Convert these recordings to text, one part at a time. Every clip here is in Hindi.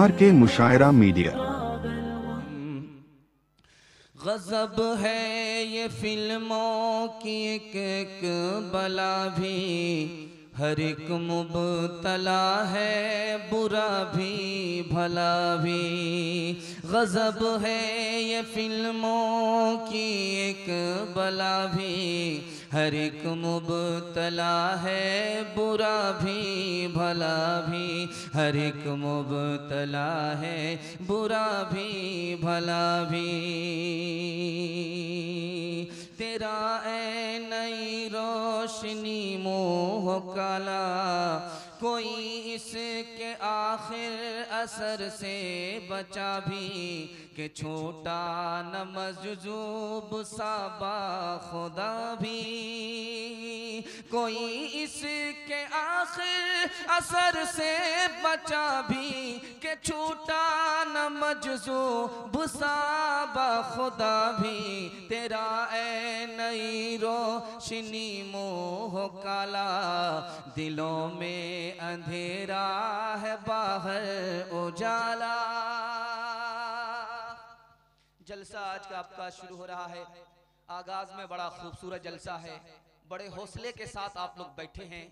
RK मुशायरा media. गज़ब है ये फिल्मों की एक एक बला भी, हर एक मुबतला है बुरा भी भला भी। गज़ब है ये फिल्मों की एक बला भी, हर एक मुबतला है बुरा भी भला भी। हर एक मुबतला है बुरा भी भला भी। तेरा ऐ नई रोशनी मोह काला, कोई इसके आखिर असर से बचा भी, कि छोटा न मजजूब साबा खुदा भी। कोई इसके आखिर असर से बचा भी, कि छूटा न मजजूब साबा खुदा भी। तेरा ऐ नई रोशनी मोह काला, दिलों में अंधेरा है बाहर उजाला। जलसा आज का आपका शुरू हो रहा है। आगाज में बड़ा खूबसूरत जलसा है, बड़े हौसले के साथ आप लोग बैठे हैं।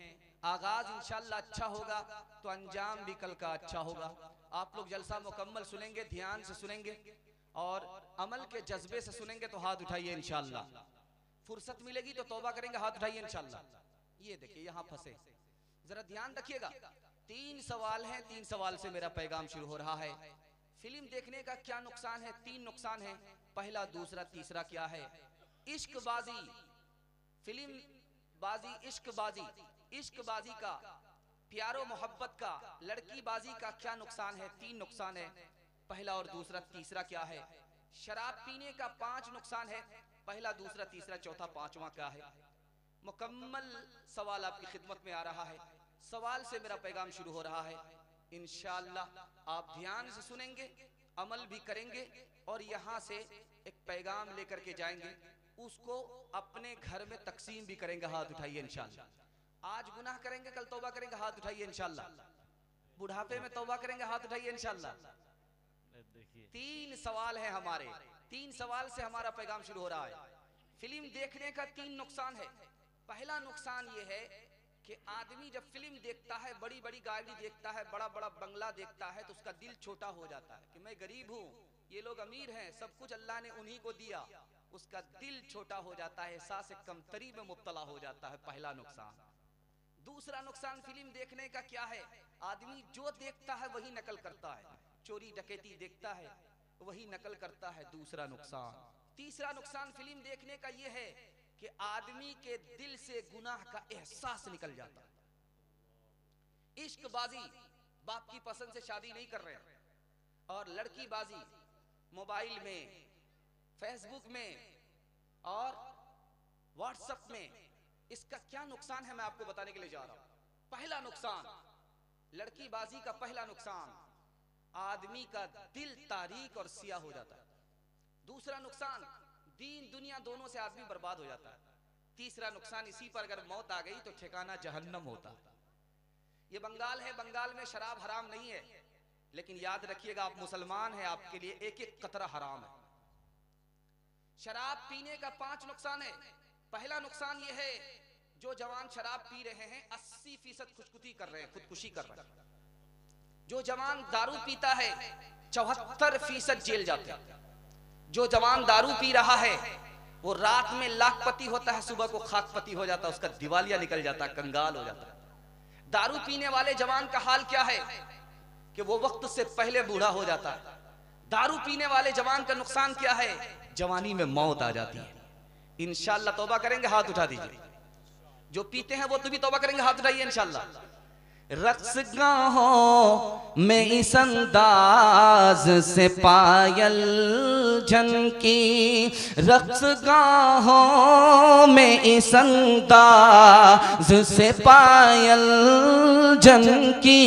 आगाज इंशाल्लाह अच्छा होगा तो अंजाम भी कल का अच्छा होगा। आप लोग जलसा मुकम्मल सुनेंगे, ध्यान से सुनेंगे और अमल के जज्बे से सुनेंगे तो हाथ उठाइए इंशाल्लाह। फुर्सत मिलेगी तो तौबा करेंगे, हाथ उठाइए इंशाल्लाह। ये देखिए यहाँ फंसे, जरा ध्यान रखिएगा। 3 सवाल हैं, 3 सवाल से मेरा पैगाम शुरू हो रहा है। फिल्म देखने का क्या नुकसान है? 3 नुकसान है, पहला, दूसरा, तीसरा क्या है? इश्कबाजी, फिल्म बाजी, इश्कबाजी, इश्कबाजी का, प्यारो मोहब्बत का, लड़की बाजी का क्या नुकसान है? 3 नुकसान है, पहला और दूसरा, तीसरा क्या है? शराब पीने का 5 नुकसान है, पहला, दूसरा, तीसरा, चौथा, पांचवा क्या है? मुकम्मल सवाल आपकी खिदमत में आ रहा है। सवाल से मेरा पैगाम शुरू हो रहा है। इंशाअल्लाह आप ध्यान से सुनेंगे, अमल भी करेंगे और यहाँ से एक पैगाम लेकर के जाएंगे, उसको अपने घर में तकसीम भी करेंगे। हाथ उठाइए इंशाअल्लाह। आज गुनाह करेंगे, कल तौबा करेंगे, हाथ उठाइए इंशाअल्लाह। बुढ़ापे में तौबा करेंगे, हाथ उठाइए इंशाअल्लाह। 3 सवाल है हमारे, 3 सवाल से हमारा पैगाम शुरू हो रहा है। फिल्म देखने का 3 नुकसान है। पहला नुकसान ये है कि आदमी जब फिल्म देखता है, बड़ी बड़ी गाड़ी देखता है, बड़ा बड़ा बंगला देखता है, तो उसका दिल छोटा हो जाता है कि मैं गरीब हूँ, ये लोग अमीर हैं, सब कुछ अल्लाह ने उन्हीं को दिया। उसका दिल छोटा हो जाता है, एहसास कमतरी में मुब्तला हो जाता है। पहला नुकसान। दूसरा नुकसान फिल्म देखने का क्या है? आदमी जो देखता है वही नकल करता है, चोरी डकैती देखता है वही नकल करता है। दूसरा नुकसान। तीसरा नुकसान फिल्म देखने का यह है कि आदमी के दिल से गुनाह का एहसास निकल जाता है। इश्कबाजी, बाप की पसंद से शादी नहीं कर रहे हैं, और लड़की बाजी मोबाइल में, फेसबुक में और व्हाट्सएप में, इसका क्या नुकसान है मैं आपको बताने के लिए जा रहा हूं। पहला नुकसान, लड़की बाजी का पहला नुकसान, आदमी का दिल तारीक और सियाह हो जाता है। दूसरा नुकसान, दीन दुनिया दोनों से आदमी बर्बाद हो जाता है। तीसरा नुकसान, इसी पर अगर मौत आ गई तो ठिकाना जहन्नम होता है। ये बंगाल है, बंगाल में शराब हराम नहीं है, लेकिन याद रखिएगा आप मुसलमान हैं, आपके लिए एक एक कतरा हराम है। शराब पीने का 5 नुकसान है। पहला नुकसान ये है, जो जवान शराब पी रहे हैं 80% खुदकुशी कर रहे हैं, खुदकुशी कर रहे हैं। जो जवान दारू पीता है 74% जेल जाते हैं। जो जवान दारू पी रहा है वो रात में लाखपति होता है, सुबह को खाकपति हो जाता है, उसका दिवालिया निकल जाता है, कंगाल हो जाता है। दारू पीने वाले जवान का हाल क्या है कि वो वक्त से पहले बूढ़ा हो जाता है। दारू पीने वाले जवान का नुकसान क्या है? जवानी में मौत आ जाती है। इंशाअल्लाह तौबा करेंगे, हाथ उठा दीजिए। जो पीते हैं वो तो भी तौबा करेंगे, हाथ उठाइए इंशाअल्लाह। रक्स गाहों में इस अंदाज से पायल झनकी, रक्स गाहों में इस अंदाज से पायल झनकी,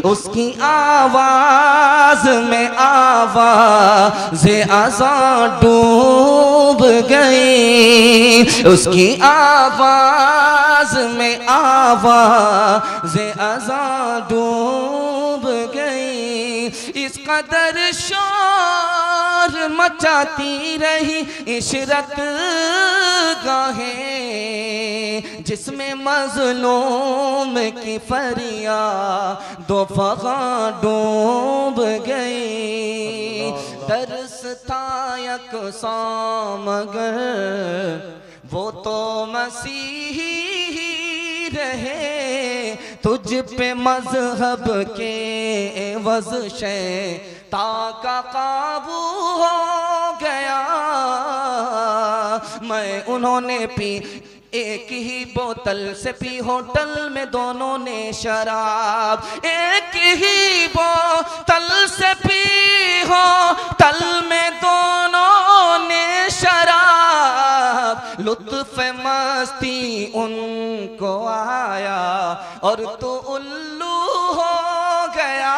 उसकी आवाज में आवाज़ अज़ां डूब गई, उसकी आवाज में आवाज़ अज़ां डूब गई। इस कदर शोर मचाती रही इशरत गाहें, जिसमें मज़लूम की फरियाद दो फ़ग़ां डूब गई। तरस था यकसां मगर वो तो मसीही रहे, तुझ पे मजहब के एवज़ शैतान का काबू हो गया। मैं उन्होंने पी एक ही बोतल से पी, होटल में दोनों ने शराब, एक ही बोतल से पी, होटल में दोनों ने शराब। लुत्फ़ मस्ती उनको आया और तो उल्लू हो गया,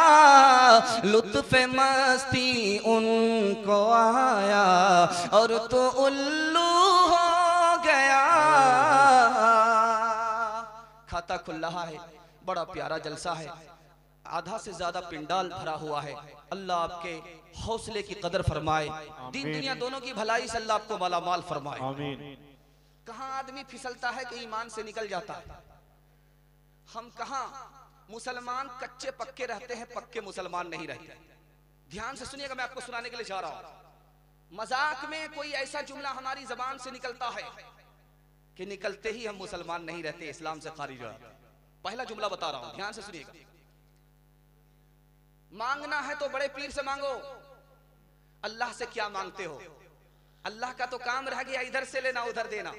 लुत्फ़ मस्ती उनको आया और तो उल्लू हो गया। खाता खुल रहा है, बड़ा प्यारा जलसा है, आधा से ज्यादा पिंडाल भरा हुआ है। अल्लाह आपके हौसले की कदर फरमाए, दीन दुनिया दोनों की भलाई से अल्लाह आपको मालामाल फरमाए। कहाँ आदमी फिसलता है कि ईमान से निकल जाता है। हम कहाँ मुसलमान कच्चे पक्के रहते हैं, पक्के मुसलमान नहीं रहते। ध्यान से सुनिएगा, मैं आपको सुनाने के लिए जा रहा हूं। मजाक में कोई ऐसा जुमला हमारी जबान से निकलता है कि निकलते ही हम मुसलमान नहीं रहते, इस्लाम से खारिज हो जाते। पहला जुमला बता रहा हूं, ध्यान से सुनिएगा। मांगना है तो बड़े पीर से मांगो, अल्लाह से क्या मांगते हो? अल्लाह का तो काम रह गया इधर से लेना उधर देना।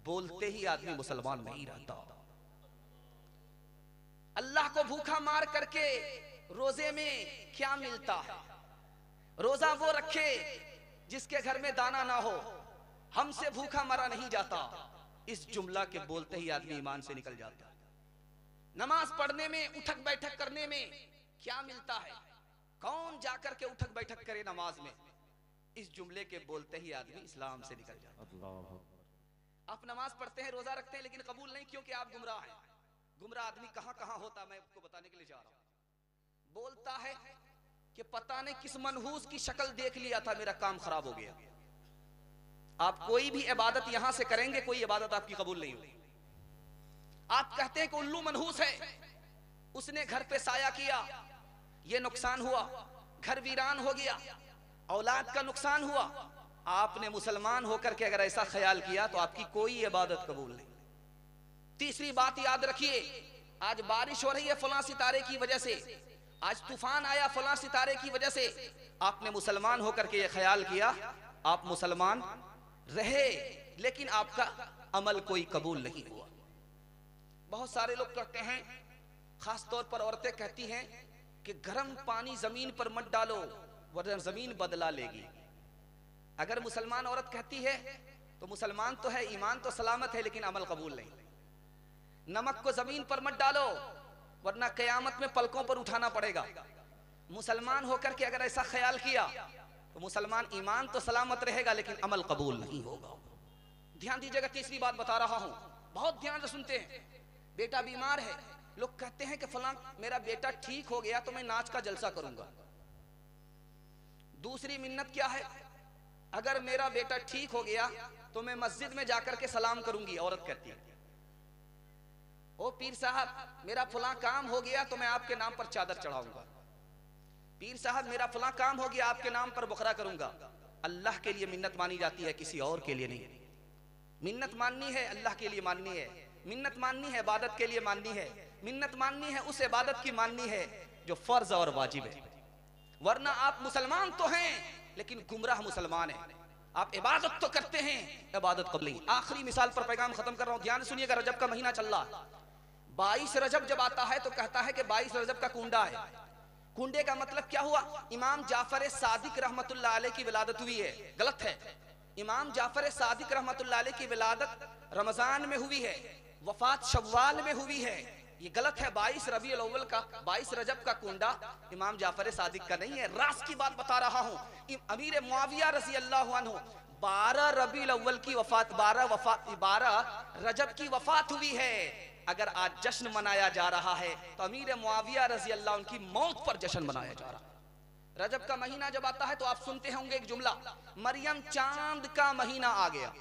बोलते ही आदमी मुसलमान नहीं रहता। अल्लाह को भूखा मार करके रोजे में क्या मिलता है? रोजा वो रखे जिसके घर में दाना ना हो, हमसे भूखा मरा नहीं जाता। इस जुमला के बोलते ही आदमी ईमान से निकल जाता। नमाज पढ़ने में, उठक बैठक करने में क्या मिलता है? कौन जाकर के उठक बैठक करे नमाज में? इस जुमले के बोलते ही आदमी इस्लाम से निकल जाता। आप नमाज पढ़ते हैं, रोजा रखते हैं, लेकिन कबूल नहीं, क्योंकि आप गुमराह हैं। गुमराह आदमी कहां कहां होता, मैं आपको बताने के लिए जा रहा हूं। बोलता है कि पता नहीं किस मनहूस की शक्ल देख लिया था, मेरा काम खराब हो गया। आप कोई भी इबादत यहां से करेंगे, कोई इबादत आपकी कबूल नहीं होगी। आप कहते हैं कि उल्लू मनहूस है, उसने घर पे साया किया, ये नुकसान हुआ, घर वीरान हो गया, औलाद का नुकसान हुआ। आपने मुसलमान होकर के अगर ऐसा ख्याल किया तो आपकी कोई इबादत कबूल नहीं। तीसरी बात याद रखिए, आज बारिश हो रही है फलां सितारे की वजह से, आज तूफान आया फलां सितारे की वजह से। आपने मुसलमान होकर के ये ख्याल किया, आप मुसलमान रहे, लेकिन आपका अमल कोई कबूल नहीं हुआ। बहुत सारे लोग कहते हैं, खास तौर पर औरतें कहती हैं कि गर्म पानी जमीन पर मत डालो वरना जमीन बदला लेगी। अगर मुसलमान औरत कहती है तो मुसलमान तो है, ईमान तो सलामत है, लेकिन अमल कबूल नहीं। नमक को जमीन पर मत डालो वरना कयामत में पलकों पर उठाना पड़ेगा। मुसलमान होकर के अगर ऐसा ख्याल किया तो मुसलमान ईमान तो सलामत रहेगा, लेकिन अमल कबूल नहीं होगा। ध्यान दीजिएगा, तीसरी बात बता रहा हूं, बहुत ध्यान से सुनते हैं। बेटा बीमार है, लोग कहते हैं कि फलां मेरा बेटा ठीक हो गया तो मैं नाच का जलसा करूंगा। दूसरी मिन्नत क्या है? अगर मेरा बेटा ठीक हो गया तो मैं मस्जिद में जाकर के सलाम करूंगी। औरत कहती है, ओ पीर साहब मेरा फलां काम हो गया तो मैं आपके नाम पर चादर चढ़ाऊंगा। पीर साहब मेरा फलां काम हो गया, आपके नाम पर बकरा करूंगा। अल्लाह के लिए मिन्नत मानी जाती है, किसी और के लिए नहीं। मिन्नत माननी है अल्लाह के लिए माननी है, मिन्नत माननी है इबादत के लिए माननी है, मिन्नत माननी है उस इबादत की माननी है जो फर्ज और वाजिब है। वरना आप मुसलमान तो हैं लेकिन गुमराह मुसलमान हैं। आप इबादत तो करते हैं, इबादत कबूल नहीं। आखिरी मिसाल पर पैगाम खत्म कर रहा हूं, ध्यान सुनिएगा। रजब का महीना चल रहा, 22 रजब जब आता है तो कहता है कि 22 रजब का कुंडा है। कुंडे का मतलब क्या हुआ? इमाम जाफर सादिक रहमतुल्लाह अलैह की विलादत हुई है। गलत है। इमाम जाफर सादिक रहमतुल्लाह अलैह की विलादत रमजान में हुई है, वफात शव्वाल में हुई है। ये गलत है। 22 रबीउल अव्वल का 22 रजब का कुंडा इमाम जाफर सादिक का नहीं है। रास की बात बता रहा हूँ। अमीर मुआविया रज़ी अल्लाहु अन्हु 12 रबीउल अव्वल की वफात, 12 रजब की वफात हुई है। अगर आज जश्न मनाया जा रहा है तो अमीर मुआविया रज़ी अल्लाह उनकी मौत पर जश्न मनाया जा रहा है। रजब का महीना जब आता है तो आप सुनते होंगे एक जुमला, मरियम चांद का महीना आ गया।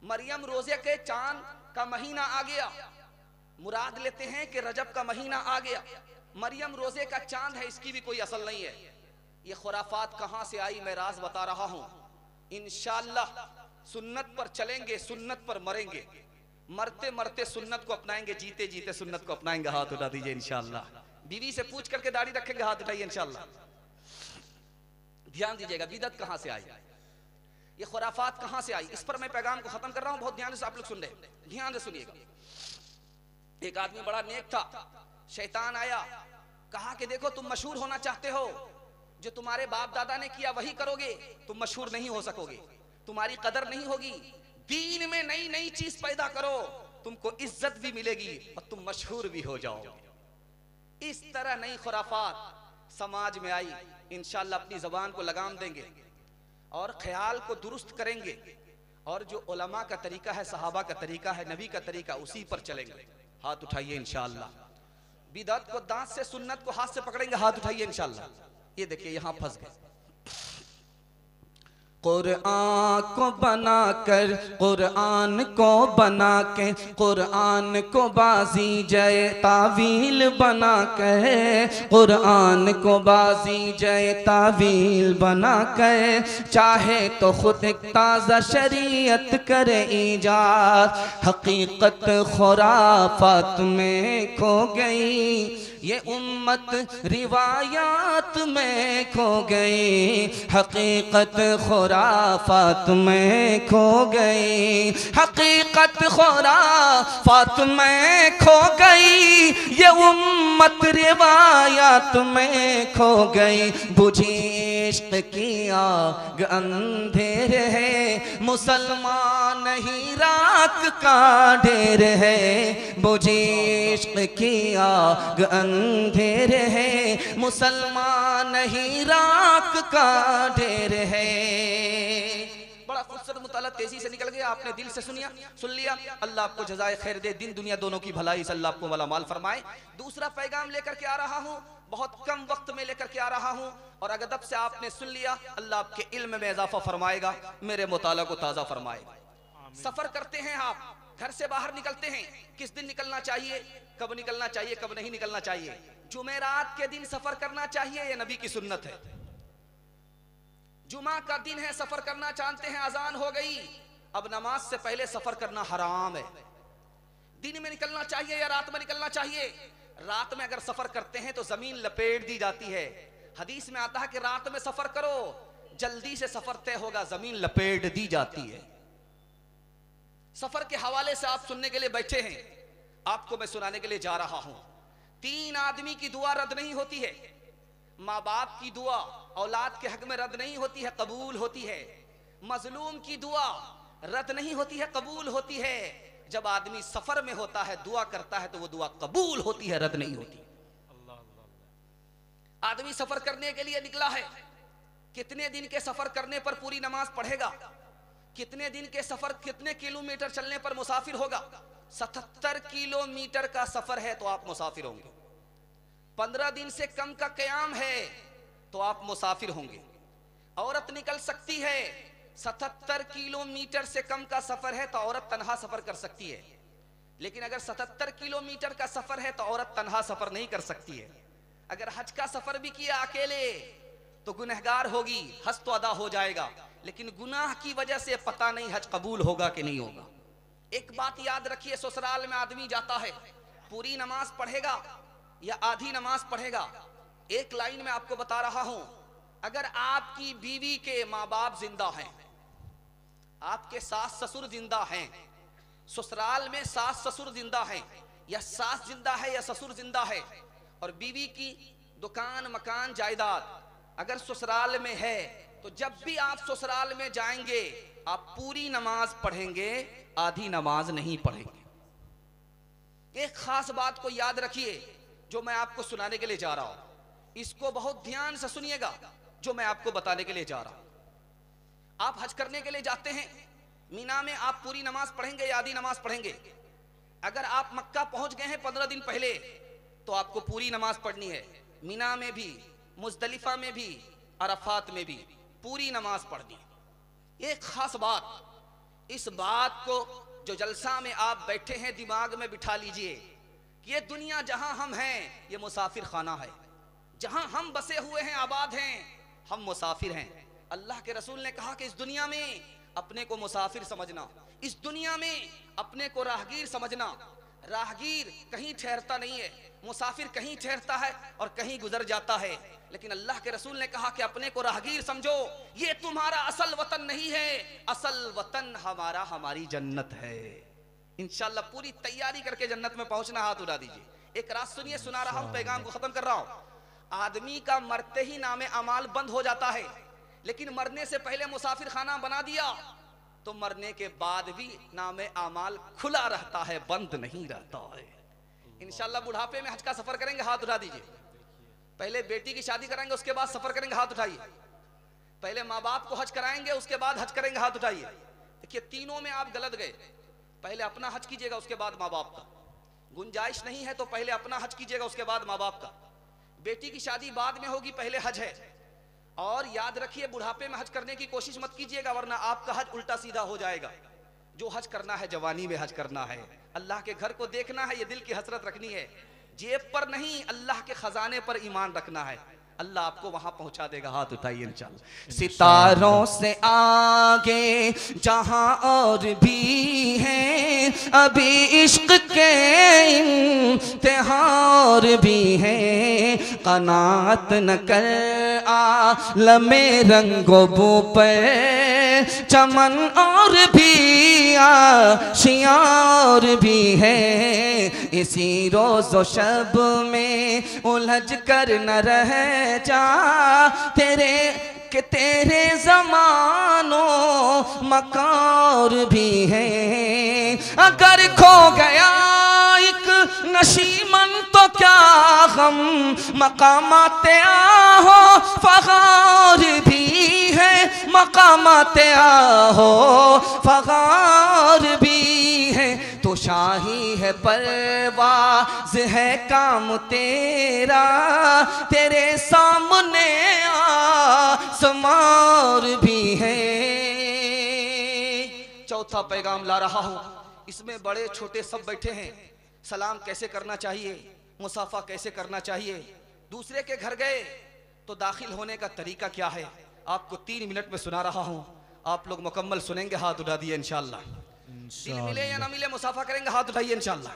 मरियम रोजे के चांद का महीना आ गया। मुराद लेते हैं कि रजब का महीना आ गया, मरियम रोजे का चांद है। इसकी भी कोई असल नहीं है। ये खुराफात कहां से आई मैं राज बता रहा हूं। इंशाअल्लाह सुन्नत पर चलेंगे, सुन्नत पर मरेंगे, मरते मरते सुन्नत को अपनाएंगे, जीते जीते सुन्नत को अपनाएंगे। हाथ उठा दीजिए इंशाअल्लाह। बीवी से पूछ करके दाढ़ी रखेंगे, हाथ उठाइए इंशाअल्लाह। ध्यान दीजिएगा, बिदअत कहां से आई, ये खुराफात कहां से आई, इस पर मैं पैगाम को खत्म कर रहा हूं। बहुत ध्यान से आप लोग सुन रहे हैं, ध्यान से सुनिएगा। एक आदमी बड़ा नेक था, शैतान आया, कहा कि देखो तुम मशहूर होना चाहते हो, जो तुम्हारे बाप दादा ने किया वही करोगे, तुम मशहूर नहीं हो सकोगे, तुम्हारी कदर नहीं होगी। दीन में नई नई चीज पैदा करो, तुमको इज्जत भी मिलेगी और तुम मशहूर भी हो जाओगे। इस तरह नई खुराफात समाज में आई। इंशाअल्लाह अपनी जबान को लगाम देंगे और ख्याल को दुरुस्त करेंगे, और जो उलमा का तरीका है, सहाबा का तरीका है, नबी का तरीका, उसी पर चलेंगे। हाथ उठाइए इंशाअल्लाह। बिदअत को दांत से, सुन्नत को हाथ से पकड़ेंगे, हाथ उठाइए इंशाअल्लाह। ये देखिए यहां फंस गए। कुरान को बनाकर, कुरान को बना के, कुरान को बाजी जय तावील बना के, कुरान को बाजी जय तावील बना के, चाहे तो खुद एक ताज़ा शरीयत करे ईजाद, हकीकत खुराफात में खो गई, ये उम्मत रिवायात में खो गई, हकीकत खुराफात में खो गई, हकीकत खुराफात में खो गई, ये उम्मत रिवायात में खो गई। बुझी इश्क की आग अंधेर है, मुसलमान नहीं राख का ढेर है, बुझी इश्क की आग अंधेर है, मुसलमान नहीं राख का ढेर है। बड़ा खूबसूरत मुताला तेजी से निकल गया, आपने दिल से सुन लिया। अल्लाह आपको जज़ाए खैर दे, दिन दुनिया दोनों की भलाई से अल्लाह आपको वाला माल फरमाए। दूसरा पैगाम लेकर के आ रहा हूँ, बहुत कम वक्त में लेकर के आ रहा हूँ, और अदब से आपने सुन लिया, अल्लाह आपके इल्म में इजाफा फरमाएगा, मेरे मुताला को ताज़ा फरमाएगा। सफर करते हैं आप, घर से बाहर निकलते हैं, किस दिन निकलना चाहिए, कब निकलना चाहिए, कब नहीं निकलना चाहिए। जुमेरात के दिन सफर करना चाहिए, ये नबी की सुन्नत है। जुमा का दिन है, सफर करना जानते हैं, अजान हो गई, अब नमाज से पहले सफर करना हराम है। दिन में निकलना चाहिए या रात में निकलना चाहिए? रात में अगर सफर करते हैं तो जमीन लपेट दी जाती है। हदीस में आता है कि रात में सफर करो, जल्दी से सफर तय होगा, जमीन लपेट दी जाती है। सफर के हवाले से आप सुनने के लिए बैठे हैं, आपको मैं सुनाने के लिए जा रहा हूं। 3 आदमी की दुआ रद्द नहीं होती है। माँ बाप की दुआ औलाद के हक में रद्द नहीं होती है, कबूल होती है। मजलूम की दुआ रद्द नहीं होती है, कबूल होती है। जब आदमी सफर में होता है, दुआ करता है, तो वो दुआ कबूल होती है, रद्द नहीं होती। आदमी सफर करने के लिए निकला है, कितने दिन के सफर करने पर पूरी नमाज पढ़ेगा? कितने दिन के सफर, कितने किलोमीटर चलने पर मुसाफिर होगा? 77 किलोमीटर का सफर है तो आप मुसाफिर होंगे। 15 दिन से कम का क़याम है तो आप मुसाफिर होंगे। औरत निकल सकती है, 77 किलोमीटर से कम का सफर है तो औरत तन्हा सफर कर सकती है। लेकिन अगर 77 किलोमीटर का सफर है तो औरत तन्हा सफर नहीं कर सकती है। अगर हज का सफर भी किया अकेले तो गुनहगार होगी, हज तो अदा हो जाएगा, लेकिन गुनाह की वजह से पता नहीं हज कबूल होगा कि नहीं होगा। एक बात याद रखिए, ससुराल में आदमी जाता है, पूरी नमाज पढ़ेगा या आधी नमाज पढ़ेगा? एक लाइन में आपको बता रहा हूं, अगर आपकी बीवी के माँ बाप जिंदा हैं, आपके सास ससुर जिंदा हैं, ससुराल में सास ससुर जिंदा हैं, या सास जिंदा है या ससुर जिंदा है, और बीवी की दुकान मकान जायदाद अगर ससुराल में है, तो जब भी आप ससुराल में जाएंगे आप पूरी नमाज पढ़ेंगे, आधी नमाज नहीं पढ़ेंगे। एक खास बात को याद रखिए जो मैं आपको सुनाने के लिए जा रहा हूं, इसको बहुत ध्यान से सुनिएगा जो मैं आपको बताने के लिए जा रहा हूं। आप हज करने के लिए जाते हैं, मीना में आप पूरी नमाज पढ़ेंगे या आधी नमाज पढ़ेंगे? अगर आप मक्का पहुंच गए हैं 15 दिन पहले तो आपको पूरी नमाज पढ़नी है, मीना में भी, मुजदलिफा में भी, अरफात में भी पूरी नमाज पढ़नी है। एक खास बात, इस बात को जो जलसा में आप बैठे हैं दिमाग में बिठा लीजिए कि ये दुनिया जहां हम हैं ये मुसाफिर खाना है, जहां हम बसे हुए हैं, आबाद हैं, हम मुसाफिर हैं। अल्लाह के रसूल ने कहा कि इस दुनिया में अपने को मुसाफिर समझना, इस दुनिया में अपने को राहगीर समझना। राहगीर कहीं ठहरता नहीं है, मुसाफिर कहीं ठहरता है और कहीं गुजर जाता है, लेकिन अल्लाह के रसूल ने कहा कि अपने को राहगीर समझो, ये तुम्हारा असल वतन नहीं है, असल वतन हमारा, हमारी जन्नत है। इंशाअल्लाह पूरी तैयारी करके जन्नत में पहुंचना। हाथ उठा दीजिए। एक रात सुनिए, सुना रहा हूं, पैगाम को खत्म कर रहा हूं। आदमी का मरते ही नामे अमाल बंद हो जाता है, लेकिन मरने से पहले मुसाफिर खाना बना दिया तो मरने के बाद भी नामे अमाल खुला रहता है, बंद नहीं रहता है। इंशाअल्लाह बुढ़ापे में हज का सफर करेंगे, हाथ उठा दीजिए। पहले बेटी की शादी कराएंगे, उसके बाद सफर करेंगे, हाथ उठाइए। पहले माँ बाप को हज कराएंगे, उसके बाद हज करेंगे, हाथ उठाइए। देखिए तीनों में आप गलत गए। पहले अपना हज कीजिएगा, उसके बाद माँ बाप का। गुंजाइश नहीं है तो पहले अपना हज कीजिएगा, उसके बाद माँ बाप का। बेटी की शादी बाद में होगी, पहले हज है। और याद रखिए बुढ़ापे में हज करने की कोशिश मत कीजिएगा, वरना आपका हज उल्टा सीधा हो जाएगा। जो हज करना है जवानी में हज करना है, अल्लाह के घर को देखना है, ये दिल की हसरत रखनी है, जेब पर नहीं अल्लाह के खजाने पर ईमान रखना है। अल्लाह आपको वहां पहुंचा देगा। हाथ उठाइए इंशाअल्लाह। सितारों से आगे जहां और भी हैं, अभी इश्क के इम्तिहान भी हैं, कनात न कर आलमे रंगो बू पर, चमन और भी आशियार भी है, इसी रोज़ व शब में उलझ कर न रह जा, तेरे ज़मानो मकार भी है। अगर खो गया एक नशीमन तो क्या गम, मकामाते आहो फगार भी है, मकामाते आहो फगार भी है। तो शाही है परवाज़ है काम तेरा, तेरे सामने आसमार भी है। चौथा पैगाम ला रहा हूं, इसमें बड़े छोटे सब बैठे हैं। सलाम कैसे करना चाहिए, मुसाफा कैसे करना चाहिए, दूसरे के घर गए तो दाखिल होने का तरीका क्या है, आपको 3 मिनट में सुना रहा हूं। आप लोग मुकम्मल सुनेंगे, हाथ उठा दिए इंशाअल्लाह। दिल मिले या ना मिले मुसाफा करेंगे, हाथ उठाइए इंशाअल्लाह।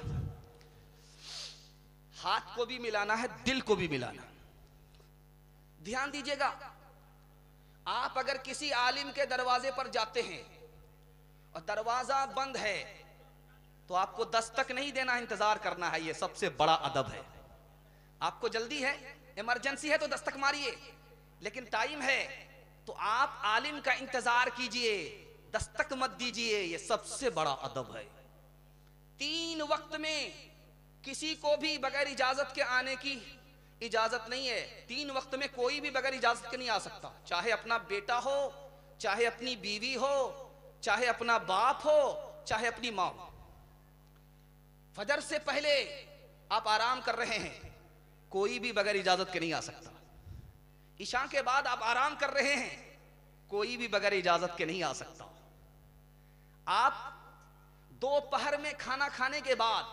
हाथ को भी मिलाना है, दिल को भी मिलाना। ध्यान दीजिएगा, आप अगर किसी आलिम के दरवाजे पर जाते हैं और दरवाजा बंद है तो आपको दस्तक नहीं देना, इंतजार करना है। ये सबसे बड़ा अदब है। आपको जल्दी है, इमरजेंसी है तो दस्तक मारिए, लेकिन टाइम है तो आप आलिम का इंतजार कीजिए, दस्तक मत दीजिए। ये सबसे बड़ा अदब है। 3 वक्त में किसी को भी बगैर इजाजत के आने की इजाजत नहीं है। 3 वक्त में कोई भी बगैर इजाजत के नहीं आ सकता, चाहे अपना बेटा हो, चाहे अपनी बीवी हो, चाहे अपना बाप हो, चाहे अपनी माँ हो। फजर से पहले आप आराम कर रहे हैं, कोई भी बगैर इजाजत के नहीं आ सकता। इशा के बाद आप आराम कर रहे हैं, कोई भी बगैर इजाजत के नहीं आ सकता। आप दोपहर में खाना खाने के बाद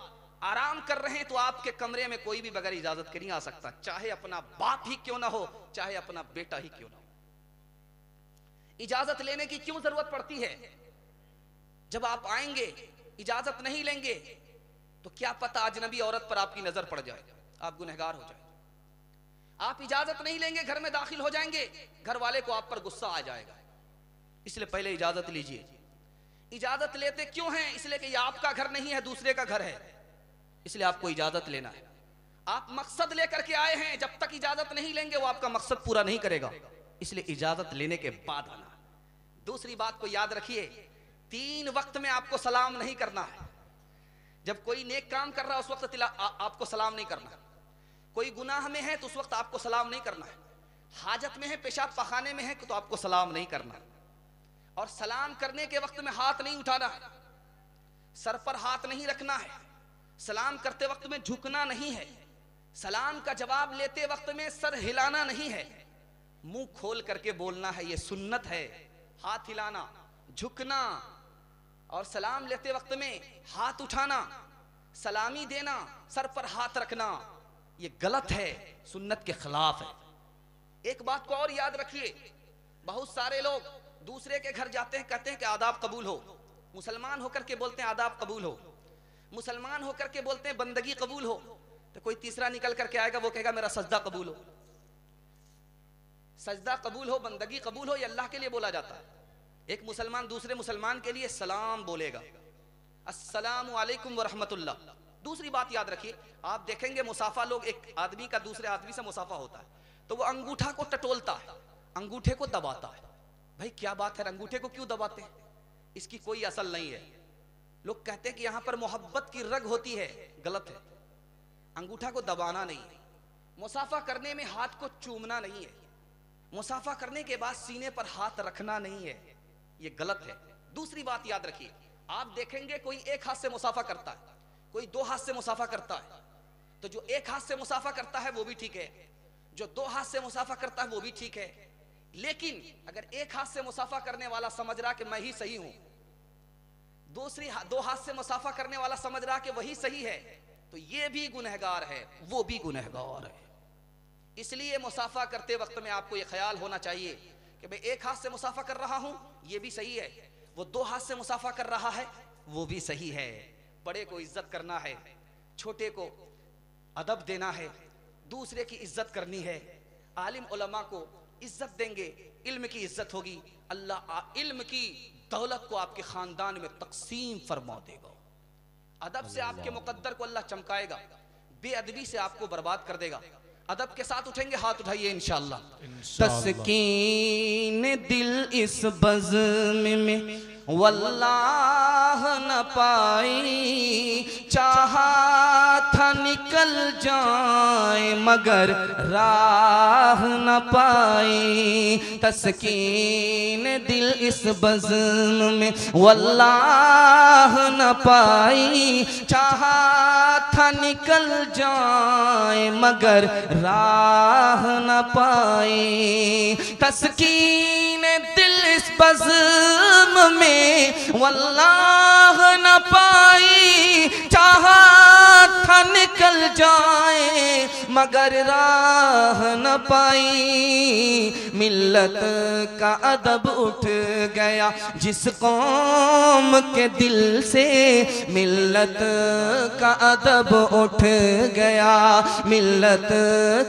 आराम कर रहे हैं तो आपके कमरे में कोई भी बगैर इजाजत के नहीं आ सकता, चाहे अपना बाप ही क्यों ना हो, चाहे अपना बेटा ही क्यों ना हो। इजाजत लेने की क्यों जरूरत पड़ती है? जब आप आएंगे इजाजत नहीं लेंगे तो क्या पता अजनबी औरत पर आपकी नजर पड़ जाए, आप गुनहगार हो जाए। आप इजाजत नहीं लेंगे, घर में दाखिल हो जाएंगे, घर वाले को आप पर गुस्सा आ जाएगा। इसलिए पहले इजाजत लीजिए। इजाजत लेते क्यों हैं? इसलिए कि ये आपका घर नहीं है, दूसरे का घर है। इसलिए आपको इजाजत लेना है। आप मकसद लेकर के आए हैं, जब तक इजाजत नहीं लेंगे वो आपका मकसद पूरा नहीं करेगा, इसलिए इजाजत लेने के बाद आना। दूसरी बात को याद रखिए, 3 वक्त में आपको सलाम नहीं करना है। जब कोई नेक काम कर रहा है उस वक्त आपको सलाम नहीं करना है। कोई गुनाह में है तो उस वक्त आपको सलाम नहीं करना है। हाजत में है, पेशाब पखाने में है तो आपको सलाम नहीं करना है। और सलाम करने के वक्त में हाथ नहीं उठाना है, सर पर हाथ नहीं रखना है, सलाम करते वक्त में झुकना नहीं है, सलाम का जवाब लेते वक्त में सर हिलाना नहीं है, मुंह खोल करके बोलना है, ये सुन्नत है। हाथ हिलाना, झुकना और सलाम लेते वक्त में हाथ उठाना, सलामी देना, सर पर हाथ रखना, ये गलत है, सुन्नत के खिलाफ है। एक बात को और याद रखिए, बहुत सारे लोग दूसरे के घर जाते हैं, कहते हैं कि आदाब कबूल हो। मुसलमान होकर के बोलते हैं आदाब कबूल हो, मुसलमान होकर के बोलते हैं बंदगी कबूल हो। तो कोई तीसरा निकल करके आएगा, वो कहेगा मेरा सजदा कबूल हो। सजदा कबूल हो, बंदगी कबूल हो, ये अल्लाह के लिए बोला जाता है। एक मुसलमान दूसरे मुसलमान के लिए सलाम बोलेगा, अस्सलामु अलैकुम व रहमतुल्लाह। दूसरी बात याद रखिए, आप देखेंगे मुसाफा लोग, एक आदमी का दूसरे आदमी से मुसाफा होता है तो वो अंगूठा को टटोलता है, अंगूठे को दबाता है। भाई क्या बात है, अंगूठे को क्यों दबाते हैं? इसकी कोई असल नहीं है। लोग कहते हैं कि यहां पर मोहब्बत की रग होती है, गलत है। अंगूठा को दबाना नहीं है, मुसाफा करने में हाथ को चूमना नहीं है, मुसाफा करने के बाद सीने पर हाथ रखना नहीं है, ये गलत है। दूसरी बात याद रखिए, आप देखेंगे कोई एक हाथ से मुसाफा करता है, कोई 2 हाथ से मुसाफा करता है, तो जो एक हाथ से मुसाफा करता है वो भी ठीक है, जो 2 हाथ से मुसाफा करता है वो भी ठीक है। लेकिन अगर एक हाथ से मुसाफा करने वाला समझ रहा कि मैं ही सही हूं, 2 हाथ से मुसाफा करने वाला समझ रहा कि वही सही है, तो ये भी गुनहगार है, वो भी गुनहगार है। इसलिए मुसाफा करते वक्त में आपको ये ख्याल होना चाहिए कि मैं एक हाथ से मुसाफा कर रहा हूं, ये भी सही है, वो 2 हाथ से मुसाफा कर रहा है, वो भी सही है। बड़े को इज्जत करना है, छोटे को अदब देना है, दूसरे की इज्जत करनी है। आलिम उलमा को इज्जत देंगे, इल्म की इज्जत होगी, अल्लाह इल्म की दौलत को आपके खानदान में तकसीम फरमा देगा। अदब से आपके मुकद्दर को अल्लाह चमकाएगा, बेअदबी से आपको बर्बाद कर देगा। अदब के साथ उठेंगे, हाथ उठाइए इंशाअल्लाह। तस्कीन दिल इस बज़्म में वल्लाह न पाई, चाहा था निकल जाए मगर राह न पाई। तस्कीन दिल इस बज़्म में वल्लाह न पाई, चाहा था निकल जाए मगर राह न पाई। तस्कीन दिल इस बज़्म में वल्लाह न पाई, चाहा था निकल जाए मगर राह न पाई। मिल्लत का अदब उठ गया जिस कौम के दिल से, मिल्लत का अदब उठ गया, मिल्लत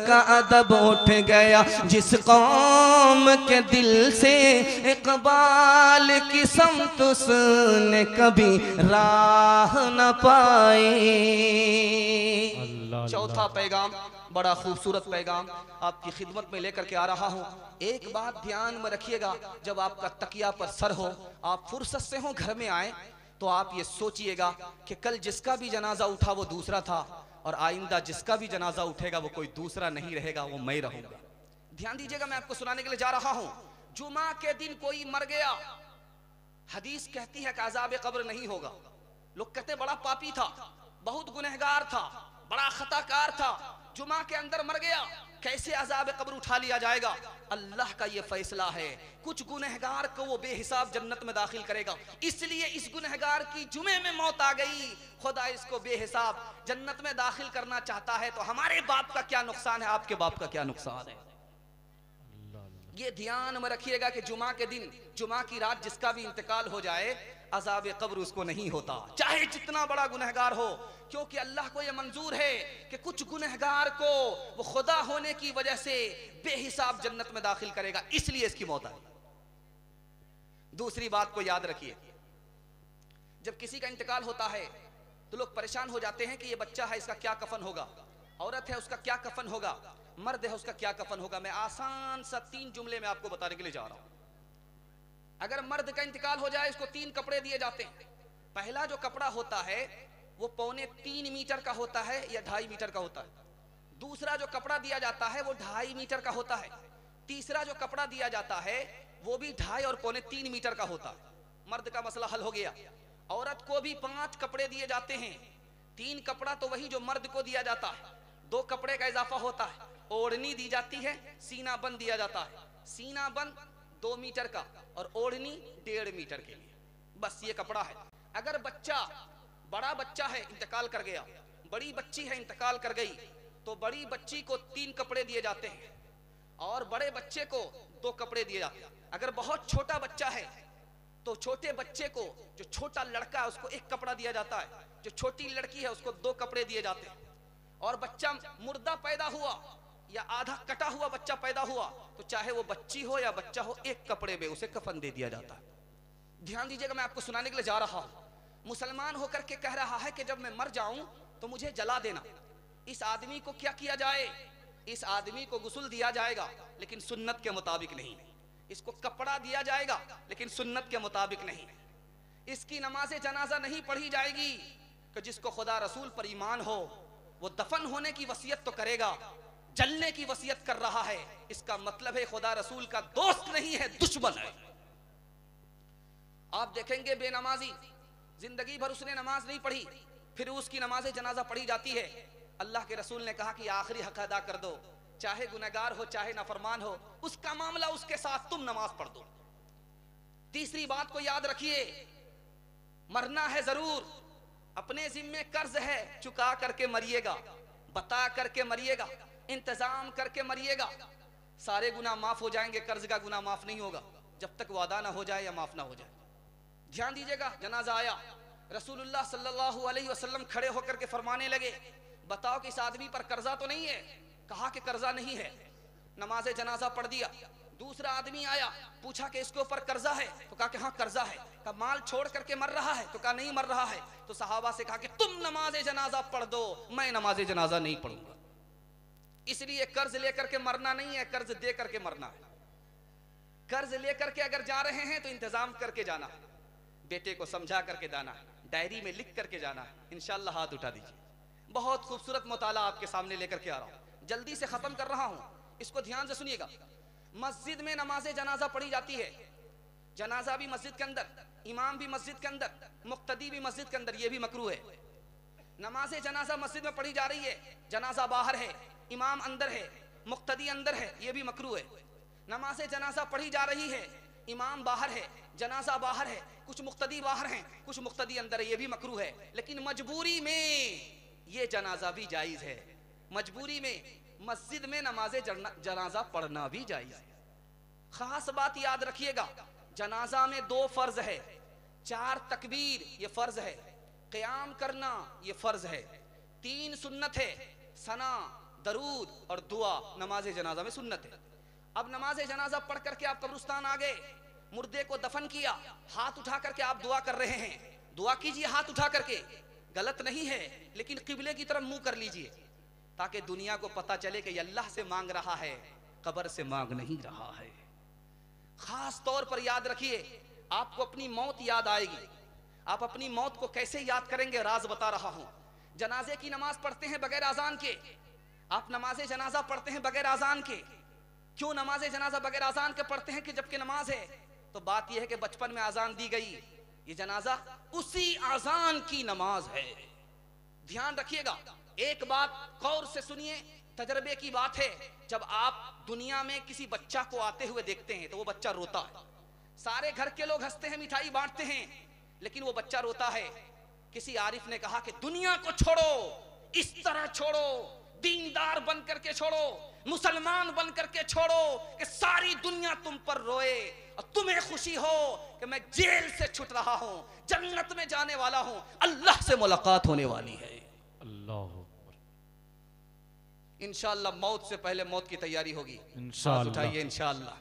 का अदब उठ गया जिस कौम के दिल से। इकबाल की समत उसने कभी राह न पाई। चौथा पैगाम, बड़ा खूबसूरत पैगाम आपकी खिदमत में लेकर के आ रहा हूँ। एक बात ध्यान में रखिएगा, जब आपका तकिया पर सर हो, आप फुर्सत से हो घर में आए, तो आप ये सोचिएगा कि कल जिसका भी जनाजा उठा वो दूसरा था, और आइंदा जिसका भी जनाजा उठेगा वो कोई दूसरा नहीं रहेगा, वो मैं रहूंगा। ध्यान दीजिएगा, मैं आपको सुनाने के लिए जा रहा हूँ। जुमा के दिन कोई मर गया, हदीस कहती है कि अज़ाब कब्र नहीं होगा। लोग कहते बड़ा पापी था, बहुत गुनहगार था, बड़ा खताकार था, जुमा के अंदर मर गया, कैसे अज़ाब कब्र उठा लिया जाएगा? अल्लाह का ये फैसला है, कुछ गुनहगार को वो बेहिसाब जन्नत में दाखिल करेगा। इसलिए इस गुनहगार की जुमे में मौत आ गई, खुदा इसको बेहिसाब जन्नत में दाखिल करना चाहता है, तो हमारे बाप का क्या नुकसान है, आपके बाप का क्या नुकसान है? ये ध्यान में रखिएगा कि जुमा के दिन, जुमा की रात जिसका भी इंतकाल हो जाए, अज़ाब कब्र उसको नहीं होता, चाहे जितना बड़ा गुनहगार हो, क्योंकि अल्लाह को यह मंजूर है कि कुछ गुनहगार को वो खुदा होने की वजह से बेहिसाब जन्नत में दाखिल करेगा, इसलिए इसकी मौत आई। दूसरी बात को याद रखिए, जब किसी का इंतकाल होता है तो लोग परेशान हो जाते हैं कि ये बच्चा है इसका क्या कफन होगा, औरत है उसका क्या कफन होगा, मर्द है उसका क्या कफन होगा। मैं आसान सा 3 जुमले में आपको बताने के लिए जा रहा हूं। अगर मर्द का इंतकाल हो जाए, इसको 3 कपड़े दिए जाते हैं। पहला जो कपड़ा होता है वो 3.25 मीटर का होता है या 2.5 मीटर का होता है। दूसरा जो कपड़ा दिया जाता है वो 2.5 मीटर का होता है। तीसरा जो कपड़ा दिया जाता है वो भी 2.5 और 3.25 मीटर का होता है। मर्द का मसला हल हो गया। औरत को भी 5 कपड़े दिए जाते हैं। 3 कपड़ा तो वही जो मर्द को दिया जाता है, 2 कपड़े का इजाफा होता है। ओढ़नी दी जाती है, सीना बंद दिया जाता है। सीना बंद 2 मीटर का और ओढ़नी 1.5 मीटर के लिए, बस ये कपड़ा है। अगर बच्चा, बड़ा बच्चा है इंतकाल कर गया, बड़ी बच्ची है इंतकाल कर गई, तो बड़ी बच्ची को 3 कपड़े दिए जाते हैं और बड़े बच्चे को 2 कपड़े दिए जाते हैं। अगर बहुत छोटा बच्चा है तो छोटे बच्चे को, जो छोटा लड़का है उसको 1 कपड़ा दिया जाता है, जो छोटी लड़की है उसको 2 कपड़े दिए जाते हैं। और बच्चा मुर्दा पैदा हुआ या आधा कटा हुआ बच्चा पैदा हुआ तो चाहे वो बच्ची हो या बच्चा हो, 1 कपड़े में उसे कफन दे दिया जाता है। ध्यान दीजिएगा, मैं आपको सुनाने के लिए जा रहा हूं। मुसलमान होकर के कह रहा है कि जब मैं मर जाऊं तो मुझे जला देना। इस आदमी को क्या किया जाए? इस आदमी को गुस्ल दिया जाएगा लेकिन सुन्नत के मुताबिक नहीं। इसको कपड़ा दिया जाएगा लेकिन सुन्नत के मुताबिक नहीं। इसकी नमाज़े जनाजा नहीं पढ़ी जाएगी कि जिसको खुदा रसूल पर ईमान हो वो दफन होने की वसीयत तो करेगा, जलने की वसीयत कर रहा है, इसका मतलब है खुदा रसूल का दोस्त नहीं है, दुश्मन है। आप देखेंगे बेनमाजी, जिंदगी भर उसने नमाज नहीं पढ़ी, फिर उसकी नमाज जनाजा पढ़ी जाती है। अल्लाह के रसूल ने कहा कि आखिरी हक अदा कर दो, चाहे गुनहगार हो चाहे नाफरमान हो, उसका मामला उसके साथ, तुम नमाज पढ़ दो। तीसरी बात को याद रखिए, मरना है जरूर, अपने जिम्मे कर्ज है, चुका करके मरिएगा, बता करके मरिएगा, इंतजाम करके मरिएगा। सारे गुनाह माफ हो जाएंगे, कर्ज का गुनाह माफ नहीं होगा जब तक वादा ना हो जाए या माफ ना हो जाए। ध्यान दीजिएगा, जनाजा आया, रसूलुल्लाह सल्लल्लाहु अलैहि वसल्लम खड़े होकर के फरमाने लगे, बताओ कि इस आदमी पर कर्जा तो नहीं है? कहा कि कर्जा नहीं है। नमाज जनाजा पढ़ दिया। दूसरा आदमी आया, पूछा कि इसके ऊपर कर्जा है? तो कहा कि हाँ कर्जा है। कहा माल छोड़ करके मर रहा है? तो कहा नहीं मर रहा है। तो सहाबा से कहा कि तुम नमाज जनाजा पढ़ दो, मैं नमाज जनाजा नहीं पढ़ूंगा। इसलिए कर्ज लेकर के मरना नहीं है, कर्ज दे करके मरना है। कर्ज लेकर के अगर जा रहे हैं तो इंतजाम करके जाना है, बेटे को समझा करके जाना है, डायरी में लिख करके जाना है। इंशाल्लाह हाथ उठा दीजिए। बहुत खूबसूरत मुताला आपके सामने लेकर के आ रहा हूं, जल्दी से खत्म कर रहा हूं, इसको ध्यान से सुनिएगा। मस्जिद में नमाज जनाजा पढ़ी जाती है। जनाजा भी मस्जिद के अंदर, इमाम भी मस्जिद के अंदर, मुक्तदी भी मस्जिद के अंदर, ये भी मकरूह है। नमाज जनाजा मस्जिद में पढ़ी जा रही है, जनाजा बाहर है, इमाम अंदर है, मुक्तदी अंदर है, ये भी मकरूह है। नमाज जनाजा पढ़ी जा रही है, इमाम बाहर है, जनाजा बाहर है, कुछ मुक्तदी बाहर हैं, कुछ मुक्तदी अंदर है, ये भी मकरूह है। लेकिन मजबूरी में ये जनाजा भी जायज है। मजबूरी में मस्जिद में नमाज जनाजा पढ़ना भी जायज है। खास बात याद रखिएगा, जनाजा में 2 फर्ज है, 4 तकबीर ये फर्ज है, क़याम करना ये फर्ज है, 3 सुन्नत है, सना, दरूद और दुआ नमाज जनाजा में सुन्नत है। अब नमाज जनाजा पढ़ करके आप कब्रिस्तान आ गए, मुर्दे को दफन किया, हाथ उठा करके आप दुआ कर रहे हैं। दुआ कीजिए हाथ उठा करके, गलत नहीं है, लेकिन किबले की तरफ मुंह कर लीजिए ताकि दुनिया को पता चले कि अल्लाह से मांग रहा है, कब्र से मांग नहीं रहा है। खास तौर पर याद रखिए, आपको अपनी मौत याद आएगी। आप अपनी मौत को कैसे याद करेंगे, राज बता रहा हूं। जनाजे की नमाज पढ़ते हैं बगैर अजान के, आप नमाज जनाजा पढ़ते हैं बगैर अजान के। क्यों नमाज जनाजा बगैर अजान के पढ़ते हैं कि जबकि नमाज है? तो बात यह है कि बचपन में अजान दी गई, ये जनाजा उसी अजान की नमाज है। ध्यान रखिएगा, एक बात गौर से सुनिए, तजर्बे की बात है। जब आप दुनिया में किसी बच्चा को आते हुए देखते हैं तो वो बच्चा रोता है। सारे घर के लोग हंसते हैं, मिठाई बांटते हैं, लेकिन वो बच्चा रोता है। किसी आरिफ ने कहा कि दुनिया को छोड़ो, इस तरह छोड़ो, दीनदार बन करके छोड़ो, मुसलमान बन करके छोड़ो कि सारी दुनिया तुम पर रोए और तुम्हें खुशी हो कि मैं जेल से छूट रहा हूं, जन्नत में जाने वाला हूं, अल्लाह से मुलाकात होने वाली है। अल्लाह इंशाअल्लाह मौत से पहले मौत की तैयारी होगी। हाथ उठाइए। इंशाअल्लाह